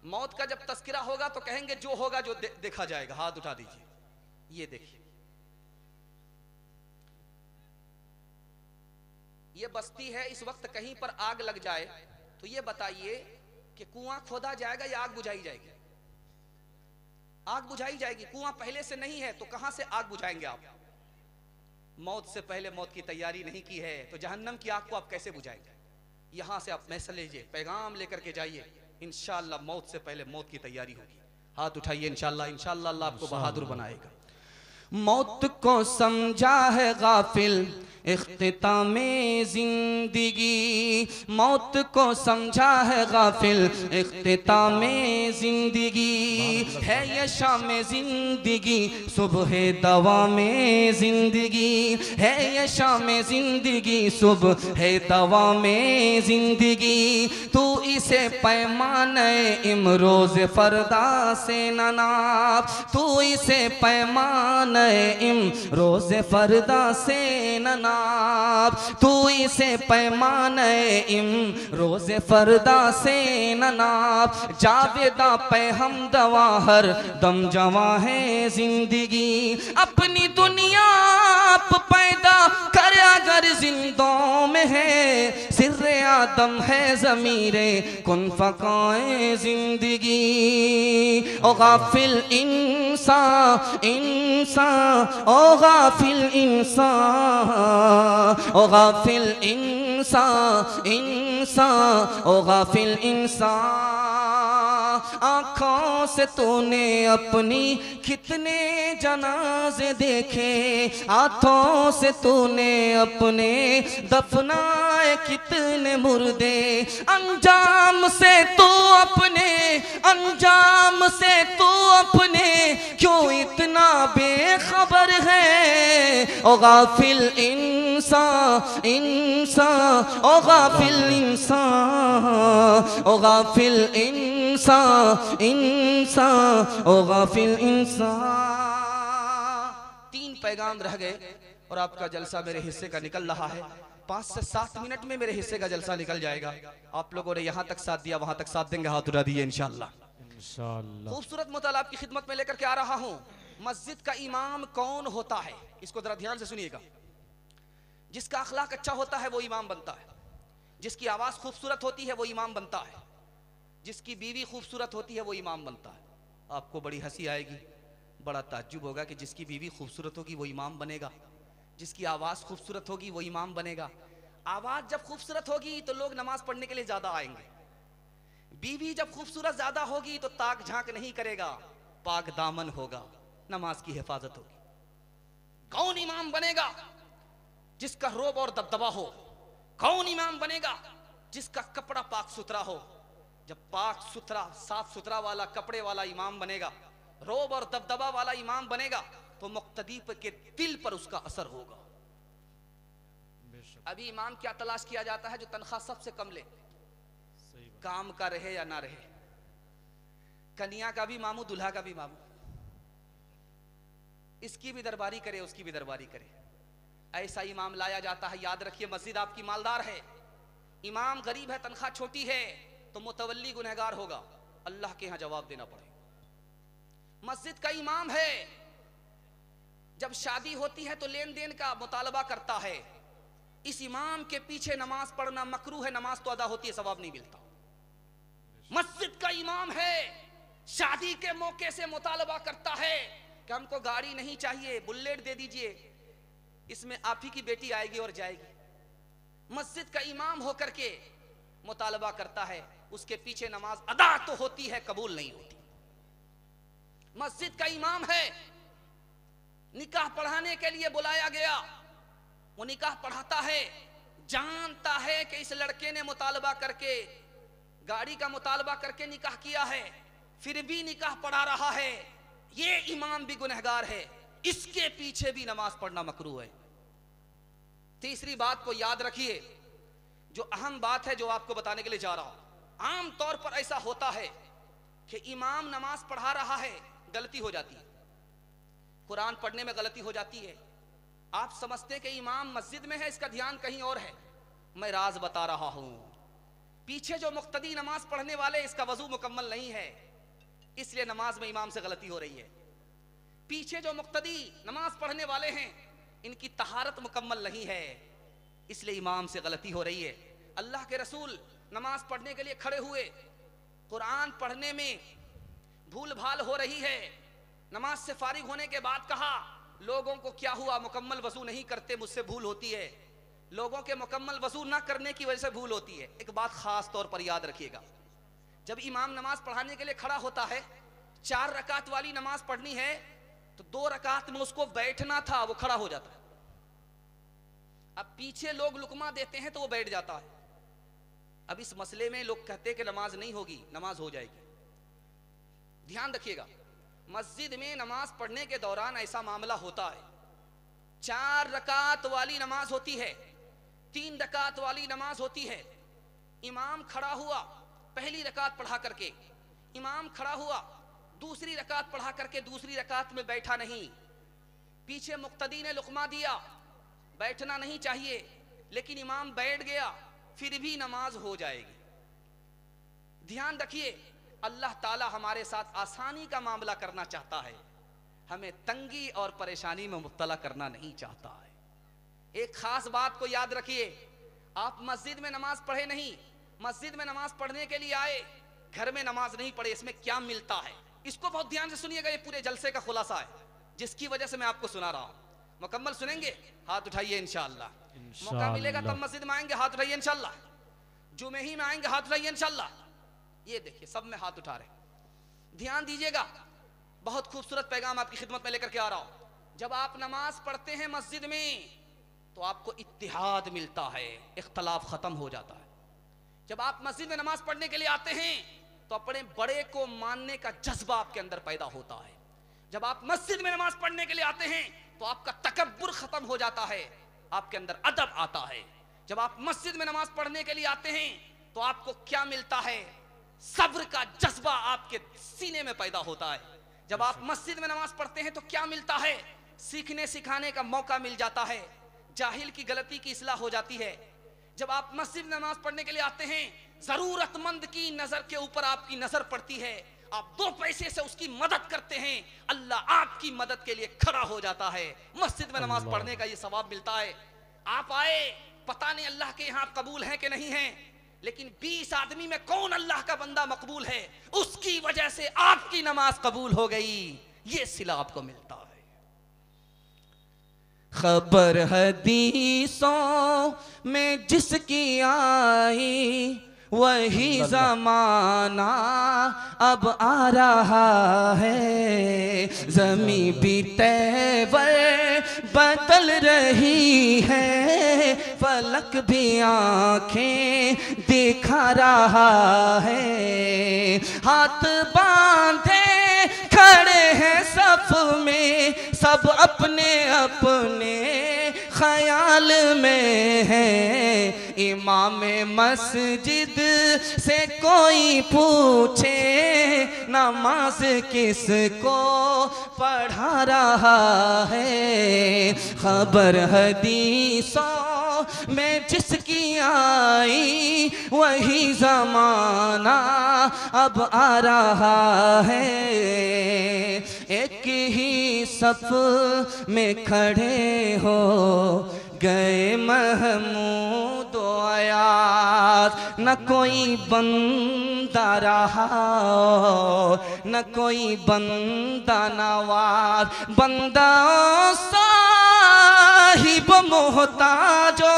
मौत का जब तस्करा होगा तो कहेंगे जो होगा जो देखा जाएगा। हाथ उठा दीजिए, ये देखिए ये बस्ती है, इस वक्त कहीं पर आग लग जाए तो ये बताइए कि कुआं खोदा जाएगा या आग बुझाई जाएगी? आग बुझाई जाएगी। कुआं पहले से नहीं है तो कहां से आग बुझाएंगे आप? मौत से पहले मौत की तैयारी नहीं की है तो जहन्नम की आग को आप कैसे बुझाएंगे? यहां से आप मैसेज लीजिए, पैगाम लेकर के जाइए, इंशाअल्लाह मौत से पहले मौत की तैयारी होगी। हाथ उठाइए, इंशाअल्लाह इंशाअल्लाह अल्लाह आपको बहादुर बनाएगा। मौत को समझा है गाफिल इख्तितामे जिंदगी, मौत को समझा है गाफिल इख्तितामे जिंदगी, है ये शाम जिंदगी सुबह दवा में जिंदगी, है ये शाम जिंदगी सुबह दवा में जिंदगी, तू इसे पैमाने इमरोज फरदा से न नाप, तू इसे पैमाने इमरोज फरदा से न नाप, तू इसे पैमाने इमरोज फरदा से न नाप, जावेदा पे हम दवा हर दम जवा है जिंदगी, अपनी दुनिया आप पैदा कर अगर जिंदों में है, सिर्रे आदम है ज़मीरे कुन फ़काए जिंदगी, ओ गाफिल इंसान इंसान, ओ गाफिल इंसान, ओ गाफिल इंसान इंसान, ओ गाफिल इंसान, आँखों से तूने अपनी कितने जनाजे देखे, हाथों से तूने अपने दफनाए कितने मुर्दे, अंजाम से तू अपने, अंजाम से तू अपने क्यों इतना बेखबर है, ओ गाफिल इंसान इंसान, ओ गाफिल इंसान, ओ गाफिल इंसान इंसान, ओ गाफिल इंसान। 3 पैगाम रह गए और आपका जलसा मेरे हिस्से का निकल रहा है। 5 से 7 मिनट में मेरे हिस्से का जलसा निकल जाएगा। आप लोगों ने यहाँ तक साथ दिया, वहां तक साथ देंगे, हाथ उठा दिए इंशाअल्लाह। खूबसूरत मुताला आपकी खिदमत में लेकर के आ रहा हूँ। मस्जिद का इमाम कौन होता है, इसको जरा ध्यान से सुनिएगा। जिसका अखलाक अच्छा होता है वो इमाम बनता है, जिसकी आवाज खूबसूरत होती है वो इमाम बनता है, जिसकी बीवी खूबसूरत होती है वो इमाम बनता है। आपको बड़ी हंसी आएगी, बड़ा ताज्जुब होगा कि जिसकी बीवी खूबसूरत होगी वो इमाम बनेगा, जिसकी आवाज खूबसूरत होगी वो इमाम बनेगा। आवाज जब खूबसूरत होगी तो लोग नमाज पढ़ने के लिए ज्यादा आएंगे। बीवी जब खूबसूरत ज्यादा होगी तो ताक झांक नहीं करेगा, पाक दामन होगा, नमाज की हिफाजत होगी। कौन इमाम बनेगा? जिसका रोब और दबदबा हो। कौन इमाम बनेगा? जिसका कपड़ा पाक सुथरा हो। जब पाक सुथरा साफ सुथरा वाला कपड़े वाला इमाम बनेगा, रोब और दबदबा वाला इमाम बनेगा तो मुक्तदी के दिल पर उसका असर होगा। अभी इमाम क्या तलाश किया जाता है? जो तनख्वाह सबसे कम ले, काम का रहे या ना रहे, कन्या का भी मामू दुल्हा का भी मामू, इसकी भी दरबारी करे उसकी भी दरबारी करे, ऐसा इमाम लाया जाता है। याद रखिए, मस्जिद आपकी मालदार है, इमाम गरीब है, तनख्वाह छोटी है तो मुतवल्ली गुनहगार होगा, अल्लाह के यहां जवाब देना पड़ेगा। मस्जिद का इमाम है, जब शादी होती है तो लेन देन का मुतालबा करता है। इस इमाम के पीछे नमाज पढ़ना मकरूह है, नमाज तो अदा होती है, सवाब नहीं मिलता। मस्जिद का इमाम है, शादी के मौके से मुतालबा करता है कि हमको गाड़ी नहीं चाहिए, बुलेट दे दीजिए, इसमें आप ही की बेटी आएगी और जाएगी। मस्जिद का इमाम होकर के मुतालबा करता है, उसके पीछे नमाज अदा तो होती है, कबूल नहीं होती। मस्जिद का इमाम है, निकाह पढ़ाने के लिए बुलाया गया, वो निकाह पढ़ाता है, जानता है कि इस लड़के ने मुतालबा करके, गाड़ी का मुतालबा करके निकाह किया है, फिर भी निकाह पढ़ा रहा है, ये इमाम भी गुनहगार है, इसके पीछे भी नमाज पढ़ना मकरूह है। तीसरी बात को याद रखिए, जो अहम बात है जो आपको बताने के लिए जा रहा हूं। आम तौर पर ऐसा होता है कि इमाम नमाज पढ़ा रहा है, गलती हो जाती है, कुरान पढ़ने में गलती हो जाती है, आप समझते कि इमाम मस्जिद में है, इसका ध्यान कहीं और है। मैं राज बता रहा हूं, पीछे जो मुक्तदी नमाज पढ़ने वाले, इसका वजू मुकम्मल नहीं है, इसलिए नमाज में इमाम से गलती हो रही है। पीछे जो मुक्तदी नमाज पढ़ने वाले हैं, इनकी तहारत मुकम्मल नहीं है, इसलिए इमाम से गलती हो रही है। अल्लाह के रसूल नमाज पढ़ने के लिए खड़े हुए, कुरान पढ़ने में भूल भाल हो रही है। नमाज से फारिग होने के बाद कहा, लोगों को क्या हुआ, मुकम्मल वजू नहीं करते, मुझसे भूल होती है। लोगों के मुकम्मल वजू ना करने की वजह से भूल होती है। एक बात खास तौर पर याद रखिएगा, जब इमाम नमाज पढ़ाने के लिए खड़ा होता है, 4 रकात वाली नमाज पढ़नी है तो 2 रकात में उसको बैठना था, वो खड़ा हो जाता है। अब पीछे लोग लुकमा देते हैं तो वो बैठ जाता है। अब इस मसले में लोग कहते हैं कि नमाज नहीं होगी, नमाज हो जाएगी। ध्यान रखिएगा, मस्जिद में नमाज पढ़ने के दौरान ऐसा मामला होता है। 4 रकात वाली नमाज होती है, 3 रकात वाली नमाज होती है। इमाम खड़ा हुआ पहली रकात पढ़ा करके, इमाम खड़ा हुआ दूसरी रकात पढ़ा करके दूसरी रकात में बैठा नहीं। पीछे मुक्तदी ने लुकमा दिया, बैठना नहीं चाहिए, लेकिन इमाम बैठ गया, फिर भी नमाज हो जाएगी। ध्यान रखिए, अल्लाह ताला हमारे साथ आसानी का मामला करना चाहता है, हमें तंगी और परेशानी में मुब्तला करना नहीं चाहता है। एक खास बात को याद रखिए, आप मस्जिद में नमाज पढ़े नहीं, मस्जिद में नमाज पढ़ने के लिए आए, घर में नमाज नहीं पढ़े, इसमें क्या मिलता है? इसको बहुत ध्यान से सुनिएगा, ये पूरे जलसे का खुलासा है जिसकी वजह से मैं आपको सुना रहा हूं। मुकम्मल सुनेंगे, हाथ उठाइए इंशाअल्लाह। मौका मिलेगा तब मस्जिद में आएंगे, हाथ उठाइए इंशाअल्लाह। जुमे ही में आएंगे, हाथ उठाइए इंशाअल्लाह। ये देखिए सब में हाथ उठा रहे, ध्यान दीजिएगा। बहुत खूबसूरत पैगाम आपकी खिदमत में लेकर के आ रहा हूं। जब आप नमाज पढ़ते हैं मस्जिद में तो आपको इत्तिहाद मिलता है, इख्तलाफ खत्म हो जाता है। जब आप मस्जिद में नमाज पढ़ने के लिए आते हैं तो अपने बड़े को मानने का जज्बा आपके अंदर पैदा होता है। जब आप मस्जिद में नमाज पढ़ने के लिए आते हैं तो आपका तकब्बुर खत्म हो जाता है, आपके अंदर अदब आता है। जब आप मस्जिद में नमाज पढ़ने के लिए आते हैं तो आपको क्या मिलता है? सब्र का जज्बा आपके सीने में पैदा होता है। जब आप मस्जिद में नमाज पढ़ते हैं तो क्या मिलता है? सीखने सिखाने का मौका मिल जाता है, जाहिल की गलती की इस्लाह हो जाती है। जब आप मस्जिद में नमाज पढ़ने के लिए आते हैं, जरूरतमंद की नजर के ऊपर आपकी नजर पड़ती है, आप 2 पैसे से उसकी मदद करते हैं, अल्लाह आपकी मदद के लिए खड़ा हो जाता है। मस्जिद में नमाज पढ़ने का ये सवाब मिलता है। आप आए, पता नहीं अल्लाह के यहाँ कबूल है कि नहीं है, लेकिन 20 आदमी में कौन अल्लाह का बंदा मकबूल है, उसकी वजह से आपकी नमाज कबूल हो गई, ये सिला आपको मिलता है। खबर हदीसों में जिसकी आई, वही जमाना अब आ रहा है। ज़मी भी तैवर बदल रही है, फलक भी आंखें दिखा रहा है। हाथ बांधे खड़े हैं सफ में, सब अपने अपने ख्याल में है। इमाम मस्जिद से कोई पूछे, नमाज किसको पढ़ा रहा है। खबर हदीसों में जिसकी आई, वही जमाना अब आ रहा है। एक ही सफ में खड़े हो गए महमूद आयात, न कोई बंदा रहा न कोई बंदा नवाज। बंदा साहिब मोहताजो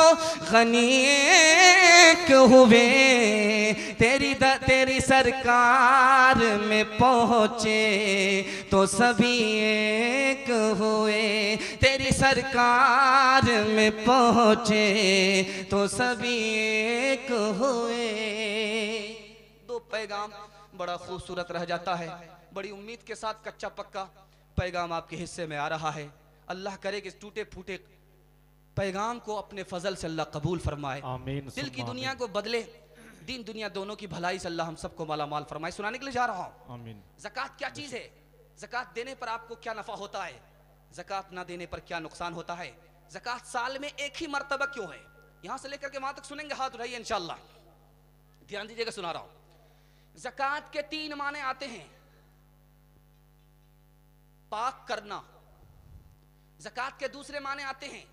गनी एक हुए, तेरी सरकार में पहुँचे तो सभी एक हुए। तेरी सरकार में पहुँचे तो सभी एक हुए। 2 पैगाम बड़ा खूबसूरत रह जाता है। बड़ी उम्मीद के साथ कच्चा पक्का पैगाम आपके हिस्से में आ रहा है। अल्लाह करे कि टूटे फूटे पैगाम को अपने फजल से अल्लाह कबूल फरमाए, दिल की दुनिया को बदले, दीन दुनिया दोनों की भलाई से अल्लाह हम सबको माला माल फरमाए। सुनाने के लिए जा रहा हूँ। ज़कात क्या चीज़ है? ज़कात देने पर आपको क्या नफ़ा होता है, ज़कात ना देने पर क्या नुकसान होता है। ज़कात साल में एक ही मर्तबा क्यों है? यहाँ से लेकर के वहाँ तक सुनेंगे, हाथ उठाइए इंशाअल्लाह। ध्यान दीजिएगा, सुना रहा हूँ। ज़कात के 3 माने आते हैं। पाक करना। ज़कात के दूसरे माने आते हैं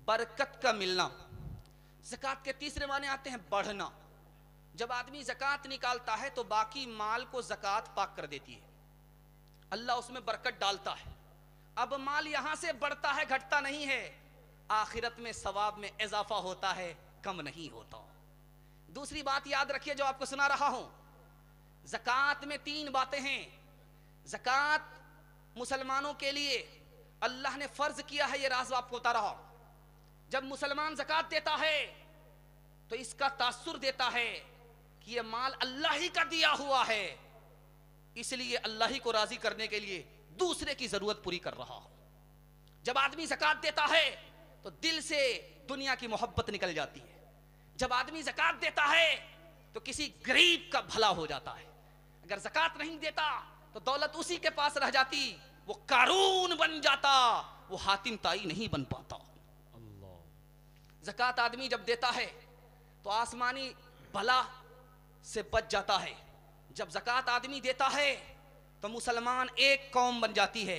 बरकत का मिलना। ज़कात के तीसरे माने आते हैं बढ़ना। जब आदमी ज़कात निकालता है तो बाकी माल को ज़कात पाक कर देती है, अल्लाह उसमें बरकत डालता है। अब माल यहां से बढ़ता है, घटता नहीं है, आखिरत में सवाब में इजाफा होता है, कम नहीं होता। दूसरी बात याद रखिए जो आपको सुना रहा हूं, ज़कात में 3 बातें हैं। ज़कात मुसलमानों के लिए अल्लाह ने फर्ज किया है, ये राज आपको बता रहा हूं। जब मुसलमान ज़कात देता है तो इसका तासुर देता है कि ये माल अल्लाह ही का दिया हुआ है, इसलिए अल्लाह ही को राजी करने के लिए दूसरे की जरूरत पूरी कर रहा हो। जब आदमी ज़कात देता है तो दिल से दुनिया की मोहब्बत निकल जाती है। जब आदमी ज़कात देता है तो किसी गरीब का भला हो जाता है। अगर ज़कात नहीं देता तो दौलत उसी के पास रह जाती, वो कारून बन जाता, वो हातिम ताई नहीं बन पाता। ज़कात आदमी जब देता है तो आसमानी भला से बच जाता है। जब ज़कात आदमी देता है तो मुसलमान एक कौम बन जाती है,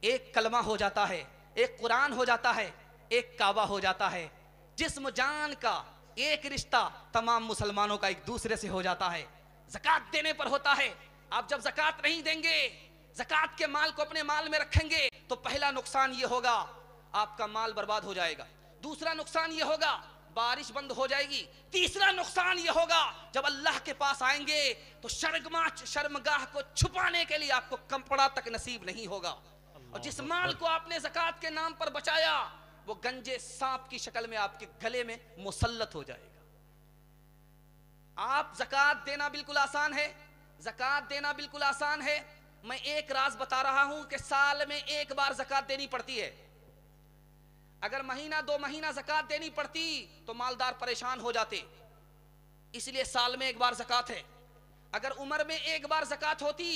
एक कलमा हो जाता है, एक कुरान हो जाता है, एक काबा हो जाता है। जिस्म जान का एक रिश्ता तमाम मुसलमानों का एक दूसरे से हो जाता है, ज़कात देने पर होता है। आप जब ज़कात नहीं देंगे, ज़कात के माल को अपने माल में रखेंगे, तो पहला नुकसान ये होगा, आपका माल बर्बाद हो जाएगा। दूसरा नुकसान ये होगा, बारिश बंद हो जाएगी। तीसरा नुकसान ये होगा, जब अल्लाह के पास आएंगे तो शर्मगाह को छुपाने के लिए आपको कपड़ा तक नसीब नहीं होगा। और जिस माल को आपने ज़कात के नाम पर बचाया, वो गंजे सांप की शक्ल में आपके गले में मुसल्लत हो जाएगा। आप ज़कात देना बिल्कुल आसान है, ज़कात देना बिल्कुल आसान है। मैं एक राज बता रहा हूं कि साल में एक बार ज़कात देनी पड़ती है। अगर महीना 2 महीना ज़कात देनी पड़ती तो मालदार परेशान हो जाते, इसलिए साल में एक बार ज़कात है। अगर उम्र में एक बार ज़कात होती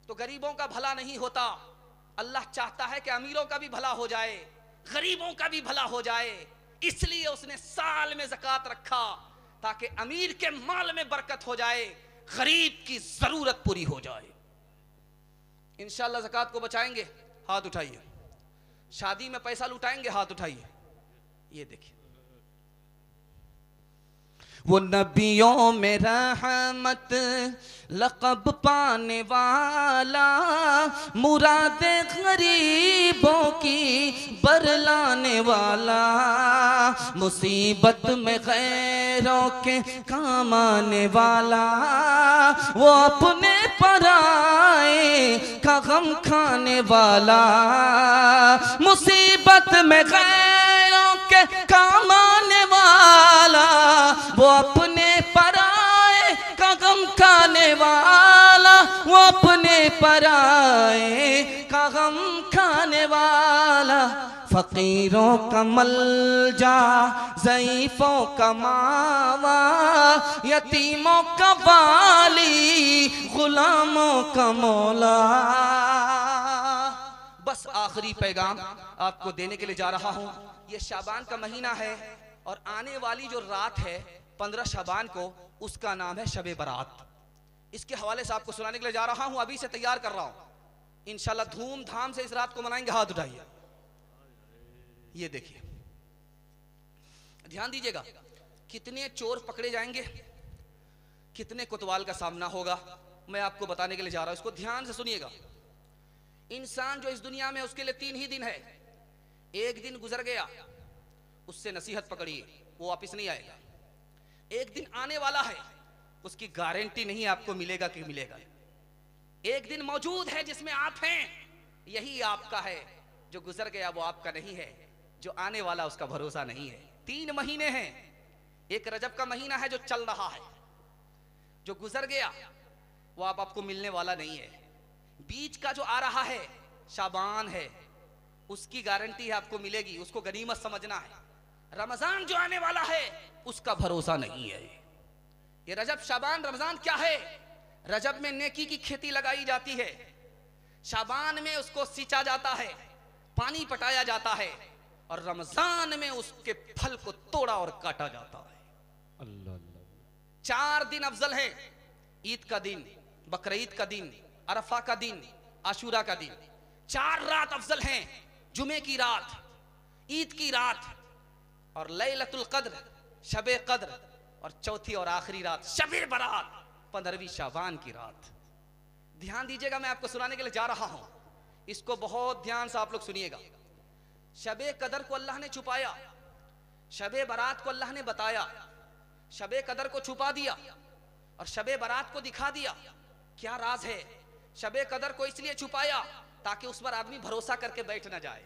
तो गरीबों का भला नहीं होता। अल्लाह चाहता है कि अमीरों का भी भला हो जाए, गरीबों का भी भला हो जाए, इसलिए उसने साल में ज़कात रखा, ताकि अमीर के माल में बरकत हो जाए, गरीब की जरूरत पूरी हो जाए। इंशाअल्लाह ज़कात को बचाएंगे, हाथ उठाइए। शादी में पैसा लुटाएंगे, हाथ उठाइए। ये देखिए, वो नबियों में रहमत लक़ब पाने वाला, मुरादे गरीबों की बरलाने वाला, मुसीबत में गैरों के काम आने वाला, वो अपने पराए का गम खाने वाला, मुसीबत में गैरों के काम आने वाला, वो अपने पराए का गम खाने वाला, वो अपने पराए का गम खाने वाला, फकीरों का मलजा, ज़ईफ़ों का मावा, यतीमों का वाली, गुलामों का मौला। बस आखिरी पैगाम आपको देने के लिए जा रहा हूँ। ये शाबान का महीना है और आने वाली जो रात है 15 शाबान को, उसका नाम है शबे बारात। इसके हवाले से आपको सुनाने के लिए जा रहा हूँ, अभी से तैयार कर रहा हूँ। इंशाल्लाह धूमधाम से इस रात को मनाएंगे। हाथ उठाइए, ये देखिए, ध्यान दीजिएगा, कितने चोर पकड़े जाएंगे, कितने कोतवाल का सामना होगा, मैं आपको बताने के लिए जा रहा हूं। इसको ध्यान से सुनिएगा। इंसान जो इस दुनिया में, उसके लिए 3 ही दिन है। एक दिन गुजर गया, उससे नसीहत पकड़िए, वो वापिस नहीं आएगा। एक दिन आने वाला है, उसकी गारंटी नहीं आपको मिलेगा कि मिलेगा। एक दिन मौजूद है जिसमें आप हैं, यही आपका है। जो गुजर गया वो आपका नहीं है, जो आने वाला उसका भरोसा नहीं है। 3 महीने हैं। एक रजब का महीना है जो चल रहा है, जो गुजर गया वो आपको मिलने वाला नहीं है। बीच का जो आ रहा है शाबान है, उसकी गारंटी है आपको मिलेगी, उसको गनीमत समझना है। रमजान जो आने वाला है उसका भरोसा नहीं है। ये रजब, शाबान, रमजान क्या है? रजब में नेकी की खेती लगाई जाती है, शाबान में उसको सींचा जाता है, पानी पटाया जाता है, और रमजान में उसके फल को तोड़ा और काटा जाता है। अल्लाह। 4 दिन अफजल है, ईद का दिन, बकरीद का दिन, अरफा का दिन, आशूरा का दिन। 4 रात अफजल हैं, जुमे की रात, ईद की रात और लैलतुल कद्र शबे कद्र और चौथी और आखिरी रात शबे बारात 15वीं शाबान की रात। ध्यान दीजिएगा, मैं आपको सुनाने के लिए जा रहा हूं, इसको बहुत ध्यान से आप लोग सुनिएगा। शबे कदर को अल्लाह ने छुपाया, शबे बारात को अल्लाह ने बताया, शबे कदर को छुपा दिया और शबे बारात को दिखा दिया। क्या राज है? शबे कदर को इसलिए छुपाया ताकि उस पर आदमी भरोसा करके बैठ ना जाए।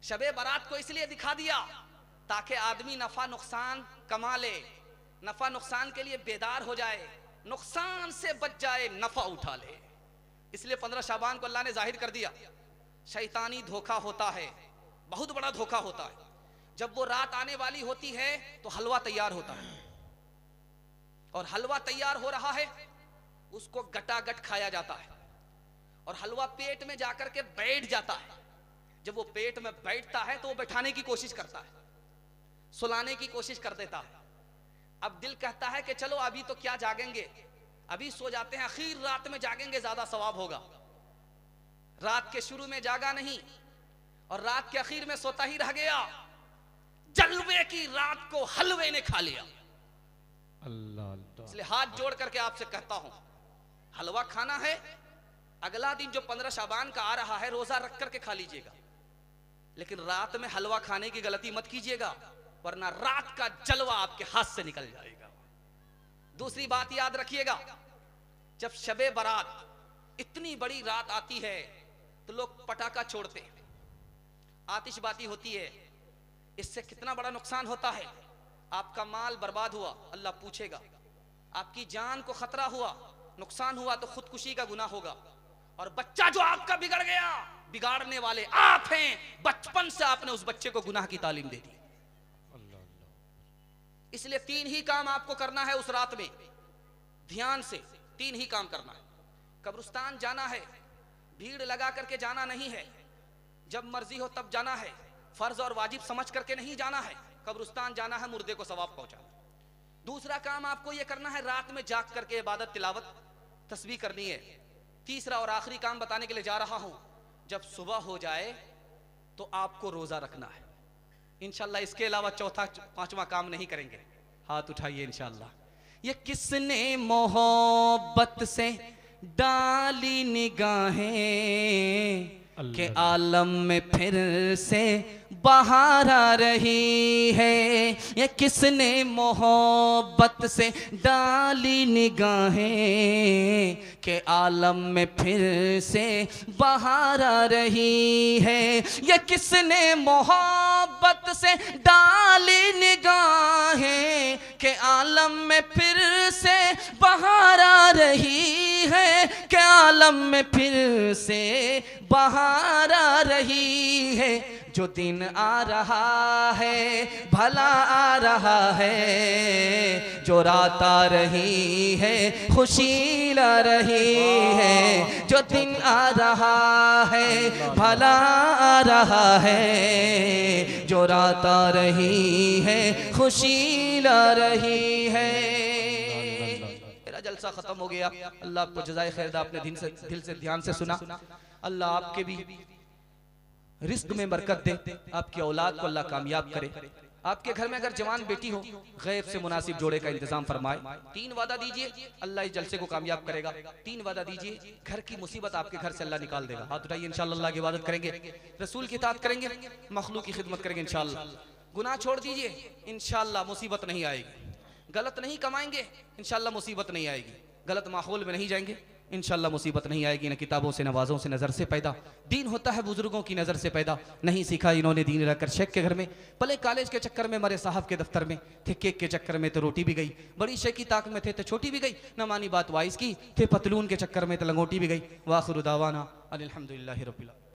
शबे बारात को इसलिए दिखा दिया ताकि आदमी नफा नुकसान कमा ले, नफा नुकसान के लिए बेदार हो जाए, नुकसान से बच जाए, नफा उठा ले। इसलिए 15 शाबान को अल्लाह ने जाहिर कर दिया। शैतानी धोखा होता है, बहुत बड़ा धोखा होता है। जब वो रात आने वाली होती है तो हलवा तैयार होता है, और हलवा तैयार हो रहा है, उसको गटागट खाया जाता है, और हलवा पेट में जाकर के बैठ जाता है। जब वो पेट में बैठता है तो वो बैठाने की कोशिश करता है, सुलाने की कोशिश कर देता है। अब दिल कहता है कि चलो अभी तो क्या जागेंगे, अभी सो जाते हैं, आखिर रात में जागेंगे ज्यादा सवाब होगा। रात के शुरू में जागा नहीं और रात के आखिर में सोता ही रह गया। जलवे की रात को हलवे ने खा लिया। अल्लाह। इसलिए हाथ जोड़ करके आपसे कहता हूं, हलवा खाना है, अगला दिन जो 15 शाबान का आ रहा है रोजा रख करके खा लीजिएगा, लेकिन रात में हलवा खाने की गलती मत कीजिएगा, वरना रात का जलवा आपके हाथ से निकल जाएगा। दूसरी बात याद रखिएगा, जब शबे बारात इतनी बड़ी रात आती है तो लोग पटाखा छोड़ते हैं, आतिशबाजी होती है। इससे कितना बड़ा नुकसान होता है। आपका माल बर्बाद हुआ, अल्लाह पूछेगा। आपकी जान को खतरा हुआ, नुकसान हुआ तो खुदकुशी का गुनाह होगा। और बच्चा जो आपका बिगड़ गया, बिगाड़ने वाले आप हैं। बचपन से आपने उस बच्चे को गुनाह की तालीम दे दी। इसलिए 3 ही काम आपको करना है उस रात में, ध्यान से 3 ही काम करना है। कब्रिस्तान जाना है, भीड़ लगा करके जाना नहीं है, जब मर्जी हो तब जाना है, फर्ज और वाजिब समझ करके नहीं जाना है। कब्रिस्तान जाना है मुर्दे को सवाब पहुंचाना। दूसरा काम आपको यह करना है, रात में जाग करके इबादत तिलावत तस्बीह करनी है। तीसरा और आखिरी काम बताने के लिए जा रहा हूं, जब सुबह हो जाए तो आपको रोजा रखना है इंशाल्लाह। इसके अलावा चौथा 5वां काम नहीं करेंगे। हाथ उठाइए इंशाल्लाह। ये किसने मोहब्बत से डाली निगाहें के आलम में फिर से बहार आ रही है। ये किसने मोहब्बत से डाली निगाहें के आलम में फिर से बहार आ रही है। ये किसने मोहब्बत से डाली निगाहें के आलम में फिर से बहार आ रही है, के आलम में फिर से बहार आ रही है। जो दिन आ रहा है भला आ रहा है, जो रात आ रही है खुशी ला रही है। जो दिन आ रहा है भला आ रहा है, जो रात आ रही है खुशी ला रही है। मेरा जलसा खत्म हो गया। अल्लाह आपको जज़ाए खैर दा, आपने दिल से ध्यान से सुना। अल्लाह आपके भी रिस्क में बरकत दे, आपकी औलाद को अल्लाह कामयाब करे। आपके घर में अगर जवान बेटी हो, गैब से मुनासिब जोड़े का इंतजाम फरमाए। 3 वादा दीजिए, अल्लाह इस जलसे को कामयाब करेगा। 3 वादा दीजिए, घर की मुसीबत आपके घर से अल्लाह निकाल देगा। हाथ उठाइए, इंशाअल्लाह अल्लाह की इबादत करेंगे, रसूल की इताअत करेंगे, मखलूक की खिदमत करेंगे इंशाअल्लाह। गुनाह छोड़ दीजिए, इंशाअल्लाह मुसीबत नहीं आएगी। गलत नहीं कमाएंगे, इंशाअल्लाह मुसीबत नहीं आएगी। गलत माहौल में नहीं जाएंगे, इंशाअल्लाह मुसीबत नहीं आएगी। न किताबों से, नवाज़ों से, नज़र से पैदा। दीन होता है बुजुर्गों की नज़र से पैदा। नहीं सीखा इन्होंने दीन रहकर शेख के घर में, पले कॉलेज के चक्कर में, मरे साहब के दफ्तर में थे। केक के चक्कर में तो रोटी भी गई, बड़ी शेख की ताक में थे तो छोटी भी गई। न मानी बात वाइस की, थे पतलून के चक्कर में तो लंगोटी भी गई। वाखिर दावाना अनिल हम्दुलिल्लाहि रब्बिल आलमीन।